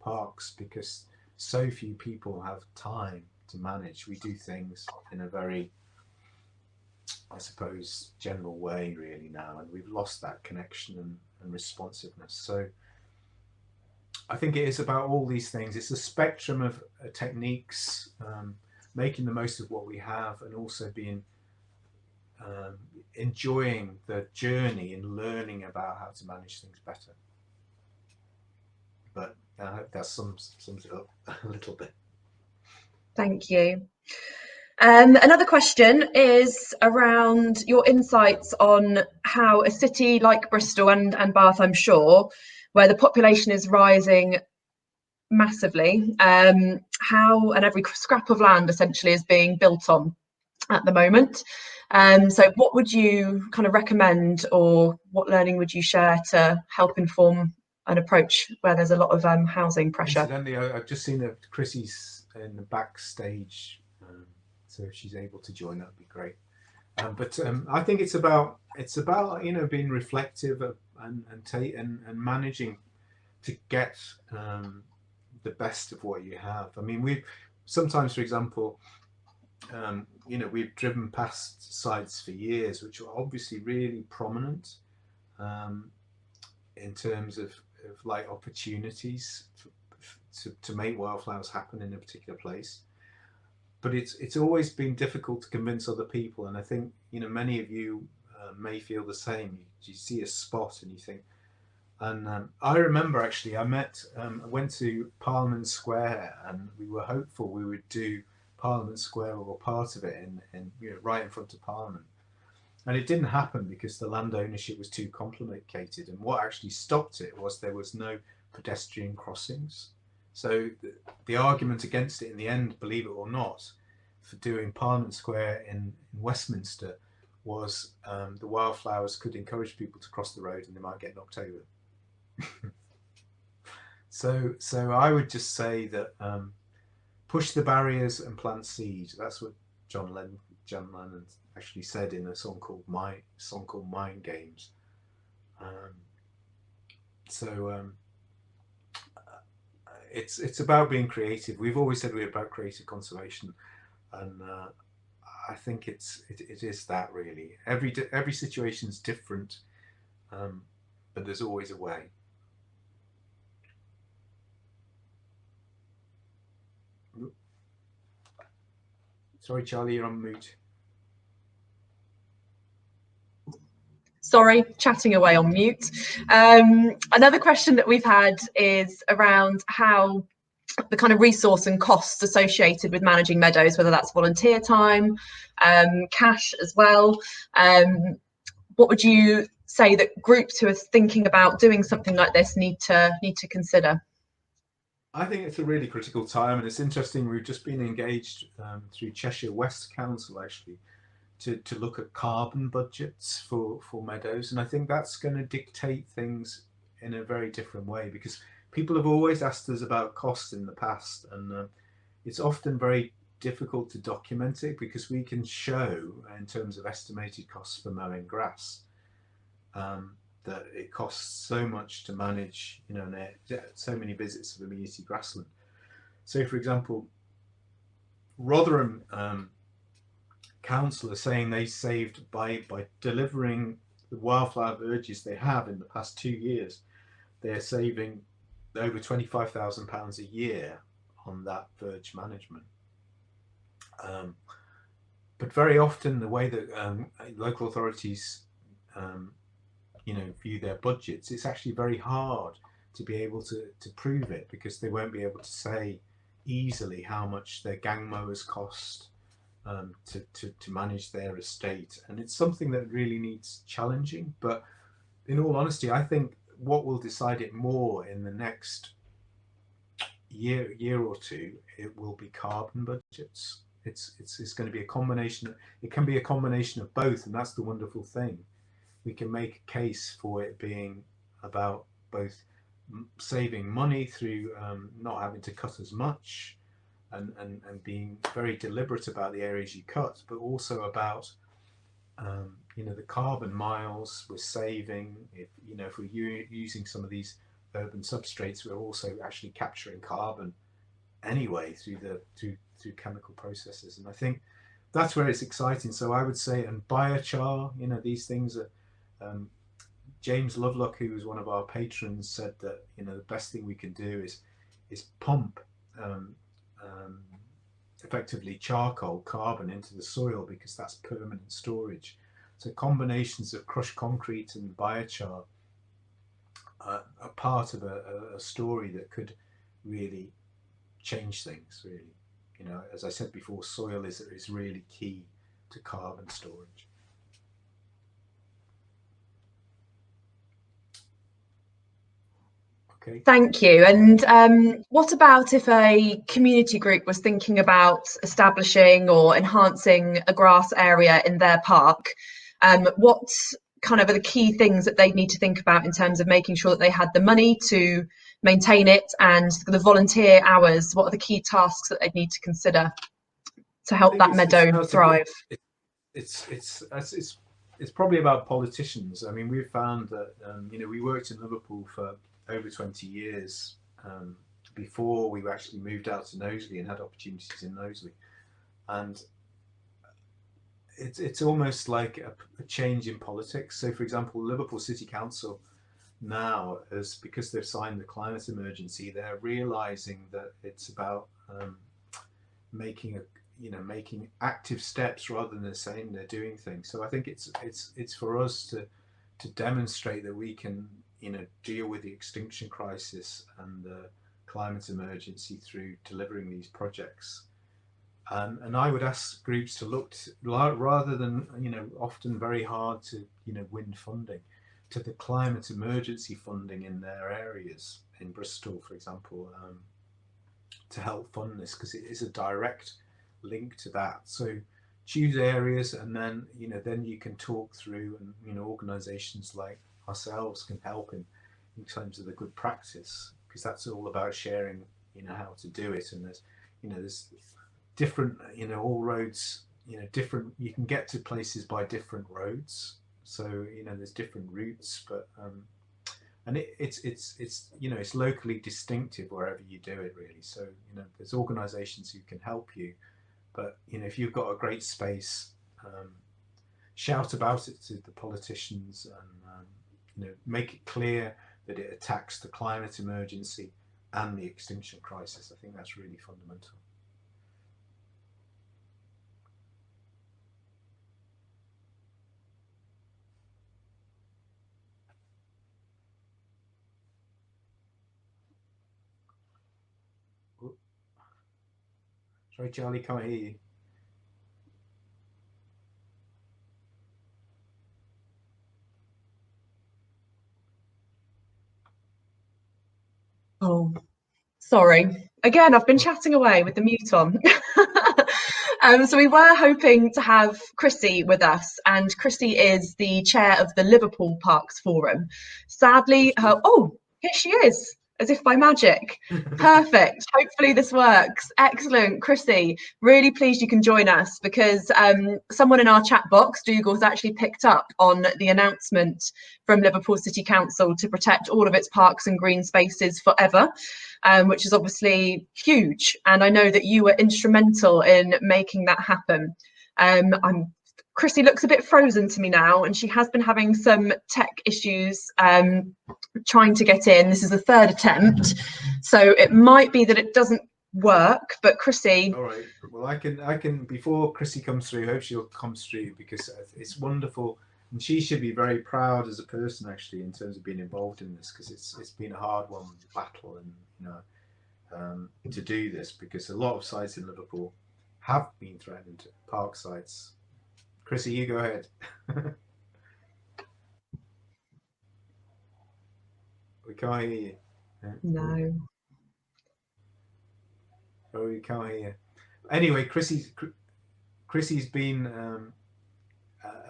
Speaker 2: parks because so few people have time to manage. We do things in a very, I suppose, general way really now, and we've lost that connection and responsiveness. So I think it is about all these things. It's a spectrum of techniques, making the most of what we have, and also being enjoying the journey and learning about how to manage things better. But I hope that sums it up a little bit.
Speaker 1: Thank you. Another question is around your insights on how a city like Bristol and Bath, I'm sure, where the population is rising massively, how and every scrap of land essentially is being built on at the moment. So what would you kind of recommend, or what learning would you share to help inform an approach where there's a lot of housing pressure?
Speaker 2: Incidentally, I've just seen that Chrissy's in the backstage, so if she's able to join, that'd be great. But I think it's about being reflective and managing to get the best of what you have. I mean, we've sometimes, for example, we've driven past sites for years which are obviously really prominent in terms of like opportunities to make wildflowers happen in a particular place. But it's always been difficult to convince other people, and I think many of you may feel the same. You see a spot and you think. And I remember actually, I went to Parliament Square, and we were hopeful we would do Parliament Square or part of it in right in front of Parliament, and it didn't happen because the land ownership was too complicated. And what actually stopped it was there was no pedestrian crossings. So the argument against it in the end, believe it or not, for doing Parliament Square in Westminster was the wildflowers could encourage people to cross the road and they might get knocked over. So I would just say that push the barriers and plant seed. That's what John Lennon actually said in a song called Mind Games. It's about being creative. We've always said we're about creative conservation, and I think it is that really. Every situation's different, but there's always a way. Sorry, Charlie, you're on mute.
Speaker 1: Sorry, chatting away on mute. Another question that we've had is around how the kind of resource and costs associated with managing meadows, whether that's volunteer time, cash as well. What would you say that groups who are thinking about doing something like this need to consider?
Speaker 2: I think it's a really critical time, and it's interesting. We've just been engaged through Cheshire West Council actually to look at carbon budgets for meadows, and I think that's going to dictate things in a very different way, because people have always asked us about costs in the past, and it's often very difficult to document it because we can show in terms of estimated costs for mowing grass that it costs so much to manage, so many visits of amenity grassland. So, for example, Rotherham Council are saying they saved by delivering the wildflower verges they have in the past 2 years. They're saving over £25,000 a year on that verge management. But very often the way that local authorities view their budgets, it's actually very hard to be able to prove it, because they won't be able to say easily how much their gang mowers cost to manage their estate. And it's something that really needs challenging. But in all honesty, I think what will decide it more in the next year or two, it will be carbon budgets. It's going to be a combination. It can be a combination of both, and that's the wonderful thing. We can make a case for it being about both saving money through not having to cut as much, and being very deliberate about the areas you cut, but also about the carbon miles we're saving. If we're using some of these urban substrates, we're also actually capturing carbon anyway through chemical processes. And I think that's where it's exciting. So I would say, and biochar, these things are, James Lovelock, who was one of our patrons, said that the best thing we can do is pump effectively charcoal, carbon, into the soil, because that's permanent storage. So combinations of crushed concrete and biochar are part of a story that could really change things. Really, as I said before, soil is really key to carbon storage. Okay.
Speaker 1: Thank you. And what about if a community group was thinking about establishing or enhancing a grass area in their park? What kind of are the key things that they need to think about in terms of making sure that they had the money to maintain it, and the volunteer hours? What are the key tasks that they need to consider to help that meadow thrive?
Speaker 2: It's probably about politicians. I mean, we've found that we worked in Liverpool for over 20 years before we actually moved out to Knowsley and had opportunities in Knowsley, and it's almost like a change in politics. So, for example, Liverpool City Council now, because they've signed the climate emergency, they're realizing that it's about making active steps rather than saying they're doing things. So I think it's for us to demonstrate that we can deal with the extinction crisis and the climate emergency through delivering these projects. And I would ask groups to look rather than often very hard to win funding, to the climate emergency funding in their areas, in Bristol, for example, to help fund this, because it is a direct link to that. So choose areas, and then you can talk through, and organisations like ourselves can help in terms of the good practice, because that's all about sharing how to do it. And there's different all roads, different, you can get to places by different roads, so there's different routes, but and it's locally distinctive wherever you do it, really. So there's organisations who can help you, but if you've got a great space, shout about it to the politicians, and make it clear that it attacks the climate emergency and the extinction crisis. I think that's really fundamental. Sorry, Charlie, can't hear you.
Speaker 1: Oh, sorry. Again, I've been chatting away with the mute on. So we were hoping to have Chrissy with us, and Chrissy is the chair of the Liverpool Parks Forum. Sadly, here she is, as if by magic. Perfect. Hopefully this works. Excellent. Chrissy, really pleased you can join us, because someone in our chat box, Dougal's, actually picked up on the announcement from Liverpool City Council to protect all of its parks and green spaces forever, which is obviously huge. And I know that you were instrumental in making that happen. I'm Chrissy looks a bit frozen to me now, and she has been having some tech issues trying to get in. This is the third attempt, so it might be that it doesn't work. But Chrissy,
Speaker 2: all right, well, I can before Chrissy comes through, hope she'll come through, because it's wonderful, and she should be very proud as a person, actually, in terms of being involved in this, because it's been a hard one battle, and to do this, because a lot of sites in Liverpool have been threatened, park sites. Chrissy, you go ahead. We can't hear you.
Speaker 1: no.
Speaker 2: Oh, we can't hear you. Anyway, Chrissy's been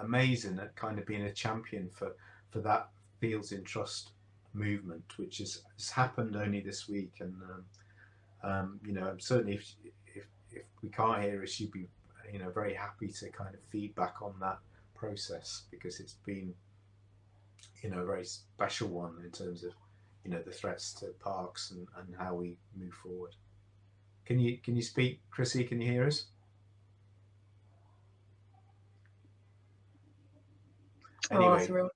Speaker 2: amazing at kind of being a champion for that Fields in Trust movement, which has happened only this week, and certainly if we can't hear her, she'd be very happy to kind of feedback on that process, because it's been a very special one in terms of the threats to parks and how we move forward. Can you speak, Chrissy? Can you hear us? Anyway,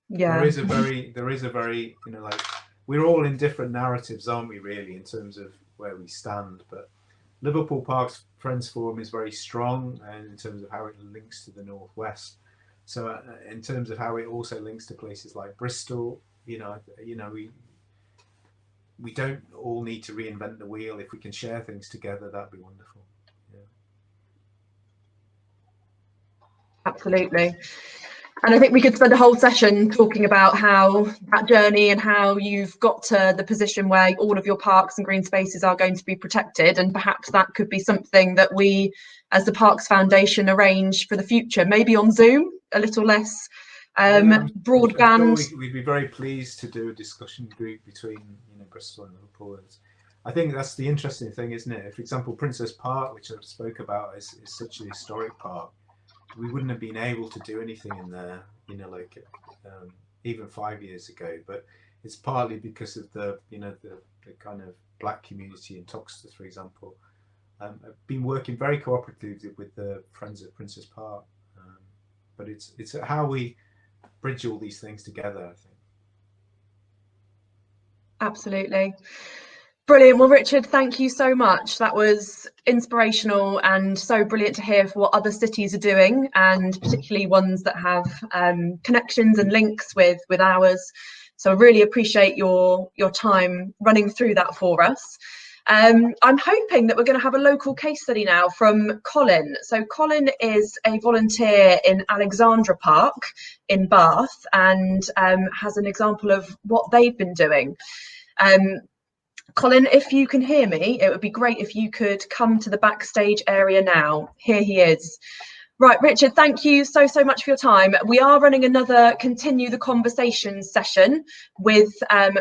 Speaker 1: yeah,
Speaker 2: there is a very like, we're all in different narratives, aren't we, really, in terms of where we stand, but Liverpool Parks Friends Forum is very strong, and in terms of how it links to the Northwest. So in terms of how it also links to places like Bristol, we don't all need to reinvent the wheel. If we can share things together, that'd be wonderful. Yeah.
Speaker 1: Absolutely. And I think we could spend a whole session talking about how that journey and how you've got to the position where all of your parks and green spaces are going to be protected. And perhaps that could be something that we, as the Parks Foundation, arrange for the future, maybe on Zoom, a little less broadband.
Speaker 2: I'm sure we'd be very pleased to do a discussion group between Bristol and Liverpool. I think that's the interesting thing, isn't it? For example, Princess Park, which I spoke about, is such a historic park. We wouldn't have been able to do anything in there, even 5 years ago. But it's partly because of the kind of black community in Toxteth, for example. I've been working very cooperatively with the Friends of Princess Park. But it's how we bridge all these things together, I think.
Speaker 1: Absolutely. Brilliant. Well, Richard, thank you so much. That was inspirational and so brilliant to hear for what other cities are doing, and particularly ones that have connections and links with ours. So I really appreciate your time running through that for us. I'm hoping that we're going to have a local case study now from Colin. So Colin is a volunteer in Alexandra Park in Bath, and has an example of what they've been doing. Colin, if you can hear me, it would be great if you could come to the backstage area now. Here he is. Right, Richard, thank you so much for your time. We are running another Continue the Conversation session with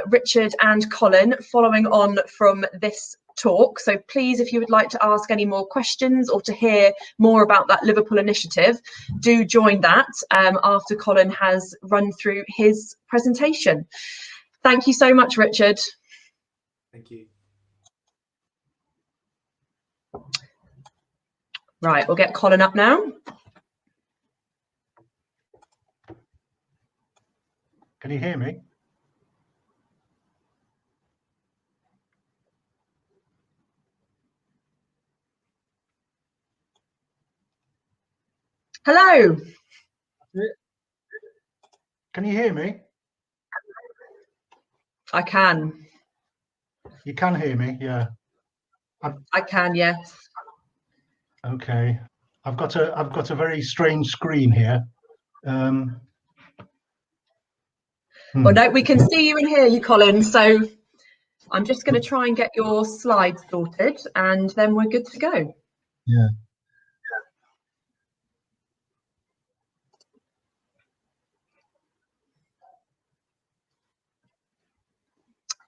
Speaker 1: Richard and Colin, following on from this talk. So please, if you would like to ask any more questions or to hear more about that Liverpool initiative, do join that after Colin has run through his presentation. Thank you so much, Richard.
Speaker 2: Thank you.
Speaker 1: Right, we'll get Colin up now.
Speaker 3: Can you hear me?
Speaker 1: Hello.
Speaker 3: Can you hear me?
Speaker 1: I can.
Speaker 3: You can hear me, yeah.
Speaker 1: I can, yes.
Speaker 3: Okay. I've got a very strange screen here.
Speaker 1: Well, no, we can see you and hear you, Colin. So I'm just going to try and get your slides sorted, and then we're good to go.
Speaker 3: Yeah.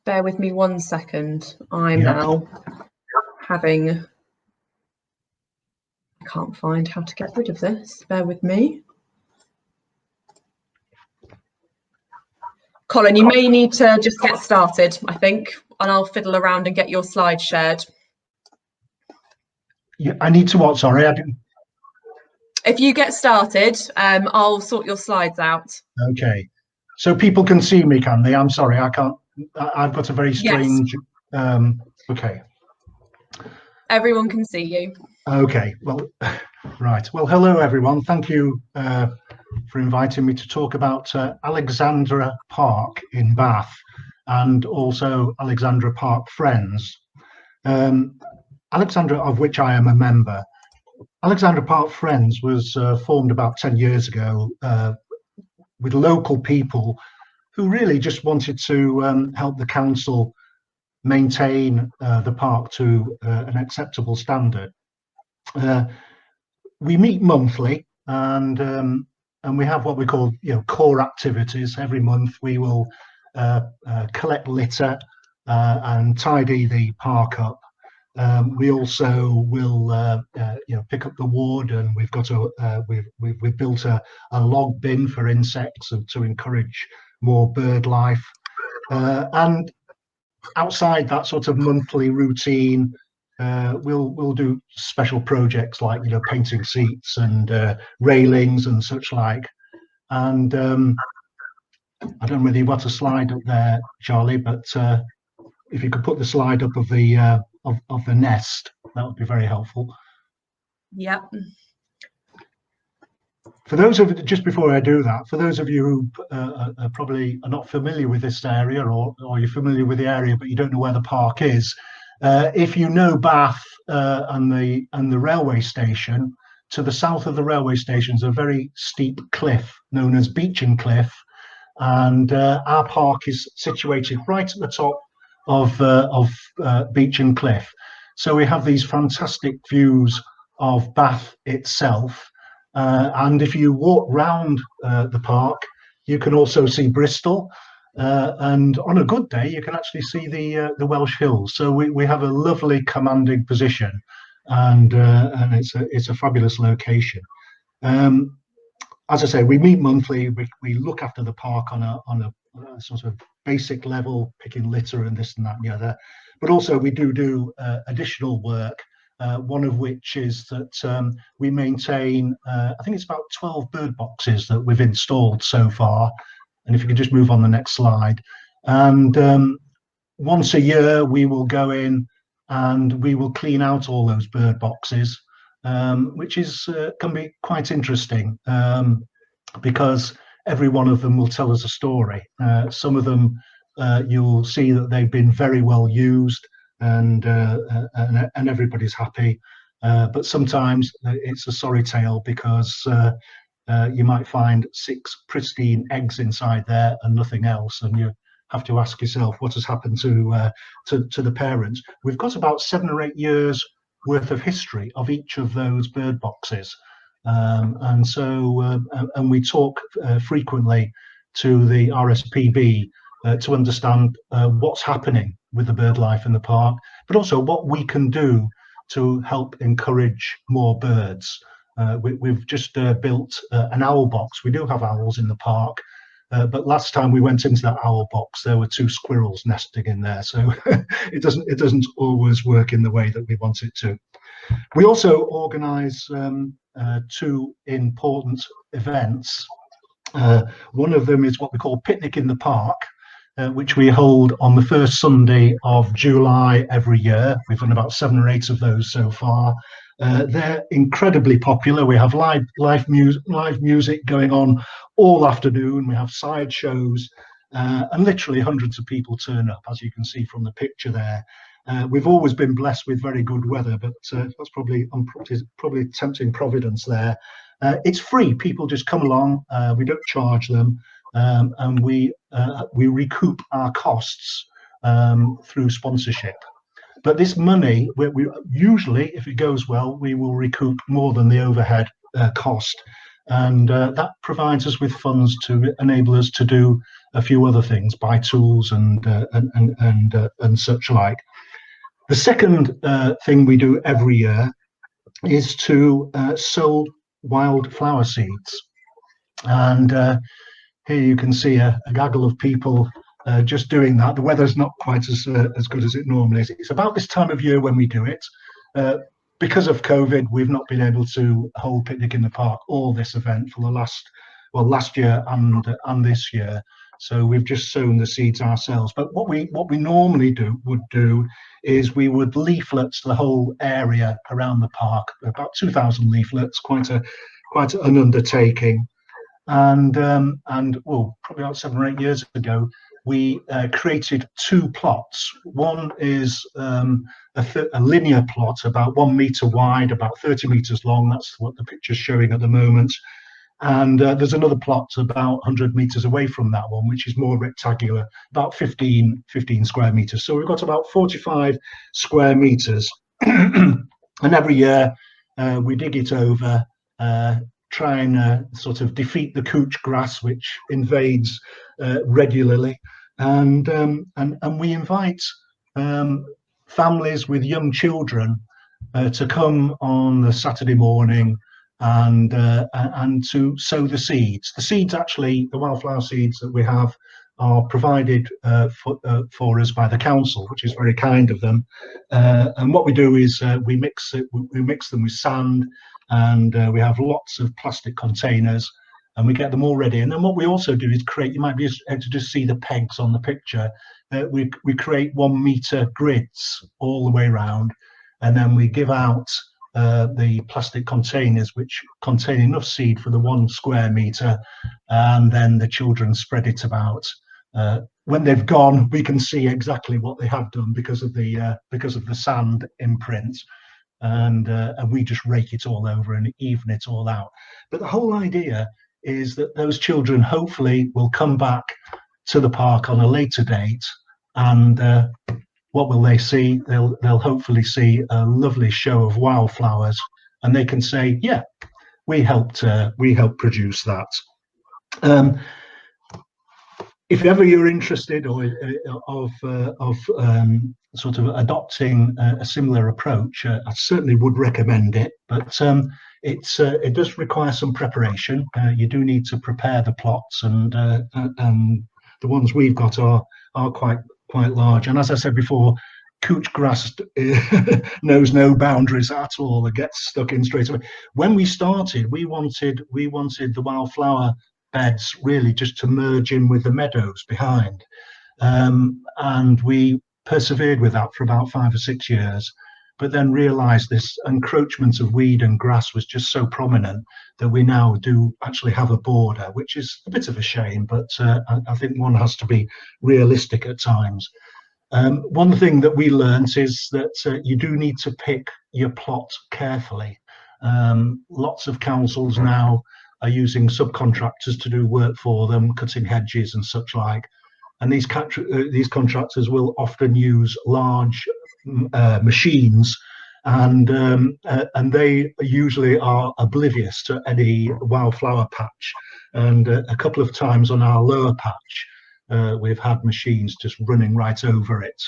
Speaker 1: Bear with me 1 second. I'm now having... I can't find how to get rid of this. Bear with me. Colin, you may need to just get started, I think, and I'll fiddle around and get your slides shared.
Speaker 3: Yeah, I need to what? Sorry, I didn't.
Speaker 1: If you get started, I'll sort your slides out.
Speaker 3: Okay. So people can see me, can they? I'm sorry, I can't. I've got a very strange. Okay.
Speaker 1: Everyone can see you.
Speaker 3: Okay. Well, right. Well, hello everyone. Thank you for inviting me to talk about Alexandra Park in Bath and also Alexandra Park Friends. Alexandra, of which I am a member. Alexandra Park Friends was formed about 10 years ago with local people who really just wanted to help the council maintain the park to an acceptable standard. We meet monthly, and we have what we call, core activities. Every month we will collect litter and tidy the park up. We also will, pick up the wood, and we've got we've built a log bin for insects and to encourage more bird life. And outside that sort of monthly routine, we'll do special projects like painting seats and railings and such like. And I don't know whether you've got a slide up there, Charlie, but if you could put the slide up of the of the nest, that would be very helpful.
Speaker 1: Yeah.
Speaker 3: For those of, just before I do that, for those of you who probably are not familiar with this area, or you're familiar with the area but you don't know where the park is, if you know Bath and the railway station, to the south of the railway station is a very steep cliff known as Beechin Cliff, and our park is situated right at the top of Beechin Cliff. So we have these fantastic views of Bath itself. And if you walk round the park, you can also see Bristol, and on a good day you can actually see the Welsh Hills. So we have a lovely commanding position, and it's a fabulous location. As I say, we meet monthly. We look after the park on a sort of basic level, picking litter and this and that and the other. But also we do additional work. One of which is that we maintain, I think it's about 12 bird boxes that we've installed so far. And if you can just move on the next slide. And once a year, we will go in and we will clean out all those bird boxes, which is can be quite interesting, because every one of them will tell us a story. Some of them, you'll see that they've been very well used, and everybody's happy, but sometimes it's a sorry tale, because you might find 6 pristine eggs inside there and nothing else, and you have to ask yourself what has happened to the parents. We've got about 7 or 8 years worth of history of each of those bird boxes, and so and we talk frequently to the RSPB to understand what's happening with the bird life in the park, but also what we can do to help encourage more birds. We've just built an owl box. We do have owls in the park, but last time we went into that owl box, there were 2 squirrels nesting in there. So it doesn't always work in the way that we want it to. We also organise 2 important events. One of them is what we call Picnic in the Park, which we hold on the first Sunday of July every year. We've done about 7 or 8 of those so far. They're incredibly popular. We have live music going on all afternoon. We have side shows, and literally hundreds of people turn up, as you can see from the picture there. We've always been blessed with very good weather, but that's probably tempting Providence there. It's free. People just come along. We don't charge them. And we recoup our costs through sponsorship. But this money, we usually, if it goes well, we will recoup more than the overhead cost, and that provides us with funds to enable us to do a few other things, buy tools and such like. The second thing we do every year is to sow wildflower seeds, and here you can see a gaggle of people just doing that. The weather's not quite as good as it normally is. It's about this time of year when we do it. because of COVID, we've not been able to hold Picnic in the Park or this event for the last year and this year. So we've just sown the seeds ourselves. But what we normally would do is we would leaflet the whole area around the park, about 2,000 leaflets, quite an undertaking. And well, probably about 7 or 8 years ago, we created 2 plots. One is a linear plot about 1 meter wide, about 30 meters long. That's what the picture's showing at the moment. And there's another plot about 100 meters away from that one, which is more rectangular, about 15 square meters. So we've got about 45 square meters. And every year we dig it over, try and sort of defeat the couch grass, which invades regularly. And we invite families with young children to come on a Saturday morning and to sow the seeds. The seeds, actually, the wildflower seeds that we have, are provided for us by the council, which is very kind of them. And what we do is we mix them with sand, and we have lots of plastic containers, and we get them all ready. And then what we also do is create, you might be able to just see the pegs on the picture. We create 1 meter grids all the way around, and then we give out the plastic containers which contain enough seed for the 1 square meter, and then the children spread it about. When they've gone, we can see exactly what they have done because of the sand imprint, and we just rake it all over and even it all out. But the whole idea is that those children hopefully will come back to the park on a later date, and what will they see? They'll hopefully see a lovely show of wildflowers, and they can say, yeah, we helped produce that. If ever you're interested of sort of adopting a similar approach, I certainly would recommend it. But it does require some preparation. You do need to prepare the plots, and the ones we've got are quite large. And as I said before, couch grass knows no boundaries at all. It gets stuck in straight away. When we started, we wanted the wildflower beds really just to merge in with the meadows behind, and we persevered with that for about 5 or 6 years, but then realized this encroachment of weed and grass was just so prominent that we now do actually have a border, which is a bit of a shame, but I think one has to be realistic at times. One thing that we learnt is that you do need to pick your plot carefully. Lots of councils now are using subcontractors to do work for them, cutting hedges and such like. And these contractors will often use large machines, and they usually are oblivious to any wildflower patch. And a couple of times on our lower patch, we've had machines just running right over it.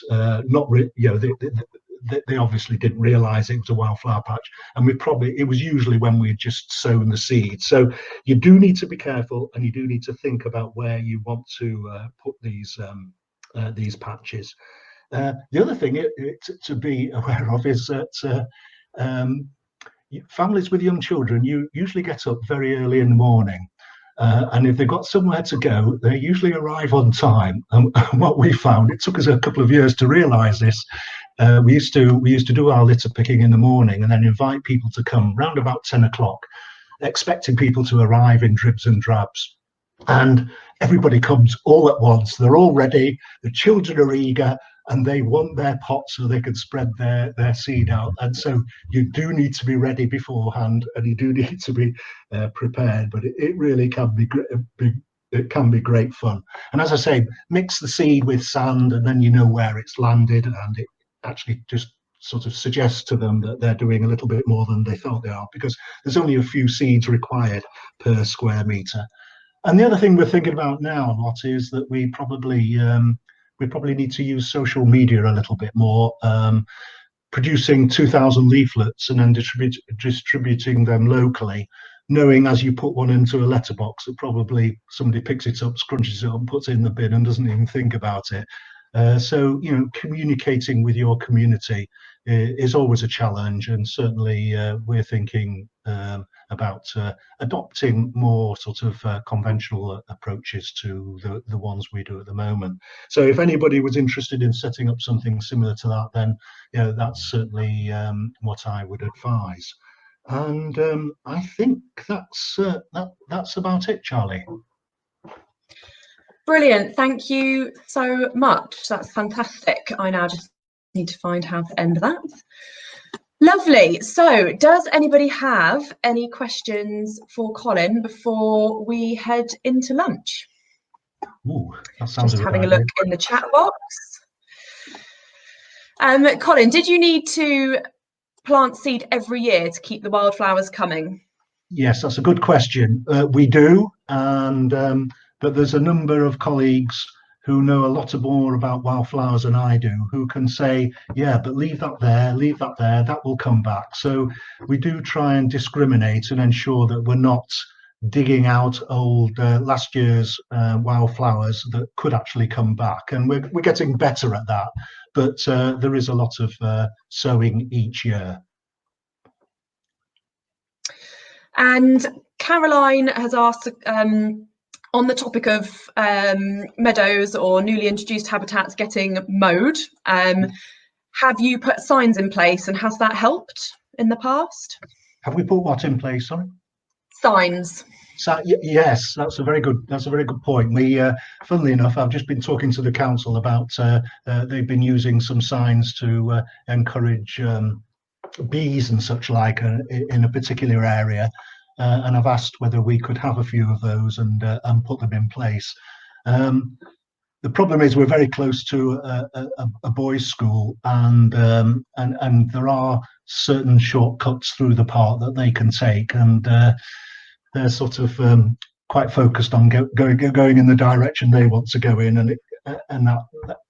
Speaker 3: They obviously didn't realize it was a wildflower patch, and it was usually when we had just sown the seeds. So you do need to be careful, and you do need to think about where you want to put these patches. The other thing to be aware of is that families with young children, you usually get up very early in the morning. And if they've got somewhere to go, they usually arrive on time. And what we found, it took us a couple of years to realise this. We used to do our litter picking in the morning and then invite people to come round about 10 o'clock, expecting people to arrive in dribs and drabs. And everybody comes all at once. They're all ready. The children are eager, and they want their pot so they can spread their seed out. And so you do need to be ready beforehand, and you do need to be prepared. But it really can be great fun. And as I say, mix the seed with sand, and then you know where it's landed, and it actually just sort of suggests to them that they're doing a little bit more than they thought they are, because there's only a few seeds required per square meter. And the other thing we're thinking about now a lot is that we probably need to use social media a little bit more, producing 2,000 leaflets and then distributing them locally, knowing as you put one into a letterbox that probably somebody picks it up, scrunches it up, puts it in the bin and doesn't even think about it. So, you know, communicating with your community is always a challenge, and certainly we're thinking about adopting more sort of conventional approaches to the ones we do at the moment. So if anybody was interested in setting up something similar to that, then you know, that's certainly what I would advise. And I think that's about it, Charlie.
Speaker 1: Brilliant, thank you so much. That's fantastic. I now just need to find how to end that. Lovely. So does anybody have any questions for Colin before we head into lunch?
Speaker 3: Ooh, that sounds
Speaker 1: just having a look in the chat box. Colin, did you need to plant seed every year to keep the wildflowers coming?
Speaker 3: Yes, that's a good question. We do, and but there's a number of colleagues who know a lot more about wildflowers than I do, who can say, yeah, but leave that there, that will come back. So we do try and discriminate and ensure that we're not digging out old last year's wildflowers that could actually come back. And we're getting better at that, but there is a lot of sowing each year. And
Speaker 1: Caroline has asked, on the topic of meadows or newly introduced habitats getting mowed, have you put signs in place, and has that helped in the past?
Speaker 3: Have we put what in place? Sorry?
Speaker 1: Signs.
Speaker 3: So, yes, that's a very good point. We, funnily enough, I've just been talking to the council about they've been using some signs to encourage bees and such like in a particular area. And I've asked whether we could have a few of those and put them in place. The problem is we're very close to a boys' school, and there are certain shortcuts through the park that they can take, and they're sort of quite focused on going in the direction they want to go in,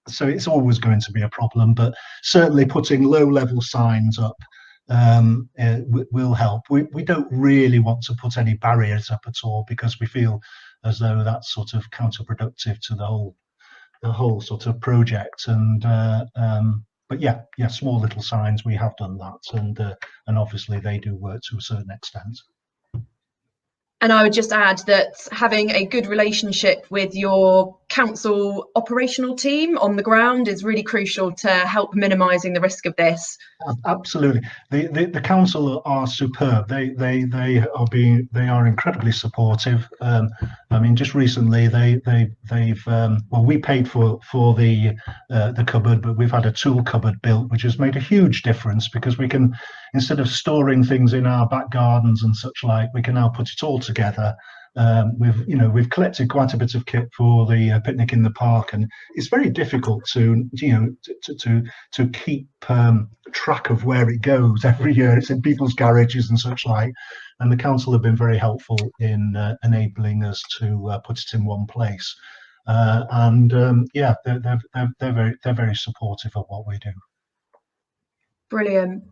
Speaker 3: so it's always going to be a problem. But certainly putting low-level signs up will help. We don't really want to put any barriers up at all, because we feel as though that's sort of counterproductive to the whole sort of project. And but yeah, small little signs, we have done that, and obviously they do work to a certain extent.
Speaker 1: And I would just add that having a good relationship with your council operational team on the ground is really crucial to help minimising the risk of this.
Speaker 3: Absolutely, the council are superb. They are incredibly supportive. I mean, just recently they've well, we paid for the cupboard, but we've had a tool cupboard built, which has made a huge difference, because we can, instead of storing things in our back gardens and such like, we can now put it all together. We've collected quite a bit of kit for the picnic in the park, and it's very difficult to keep track of where it goes every year. It's in people's garages and such like, and the council have been very helpful in enabling us to put it in one place. Yeah, they're very supportive of what we do.
Speaker 1: Brilliant.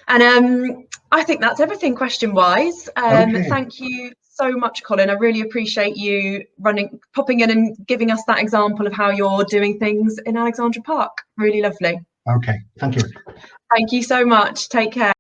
Speaker 1: And I think that's everything question wise. Okay. Thank you so much, Colin. I really appreciate you popping in and giving us that example of how you're doing things in Alexandra Park. Really lovely.
Speaker 3: Okay, thank you.
Speaker 1: Thank you so much. Take care.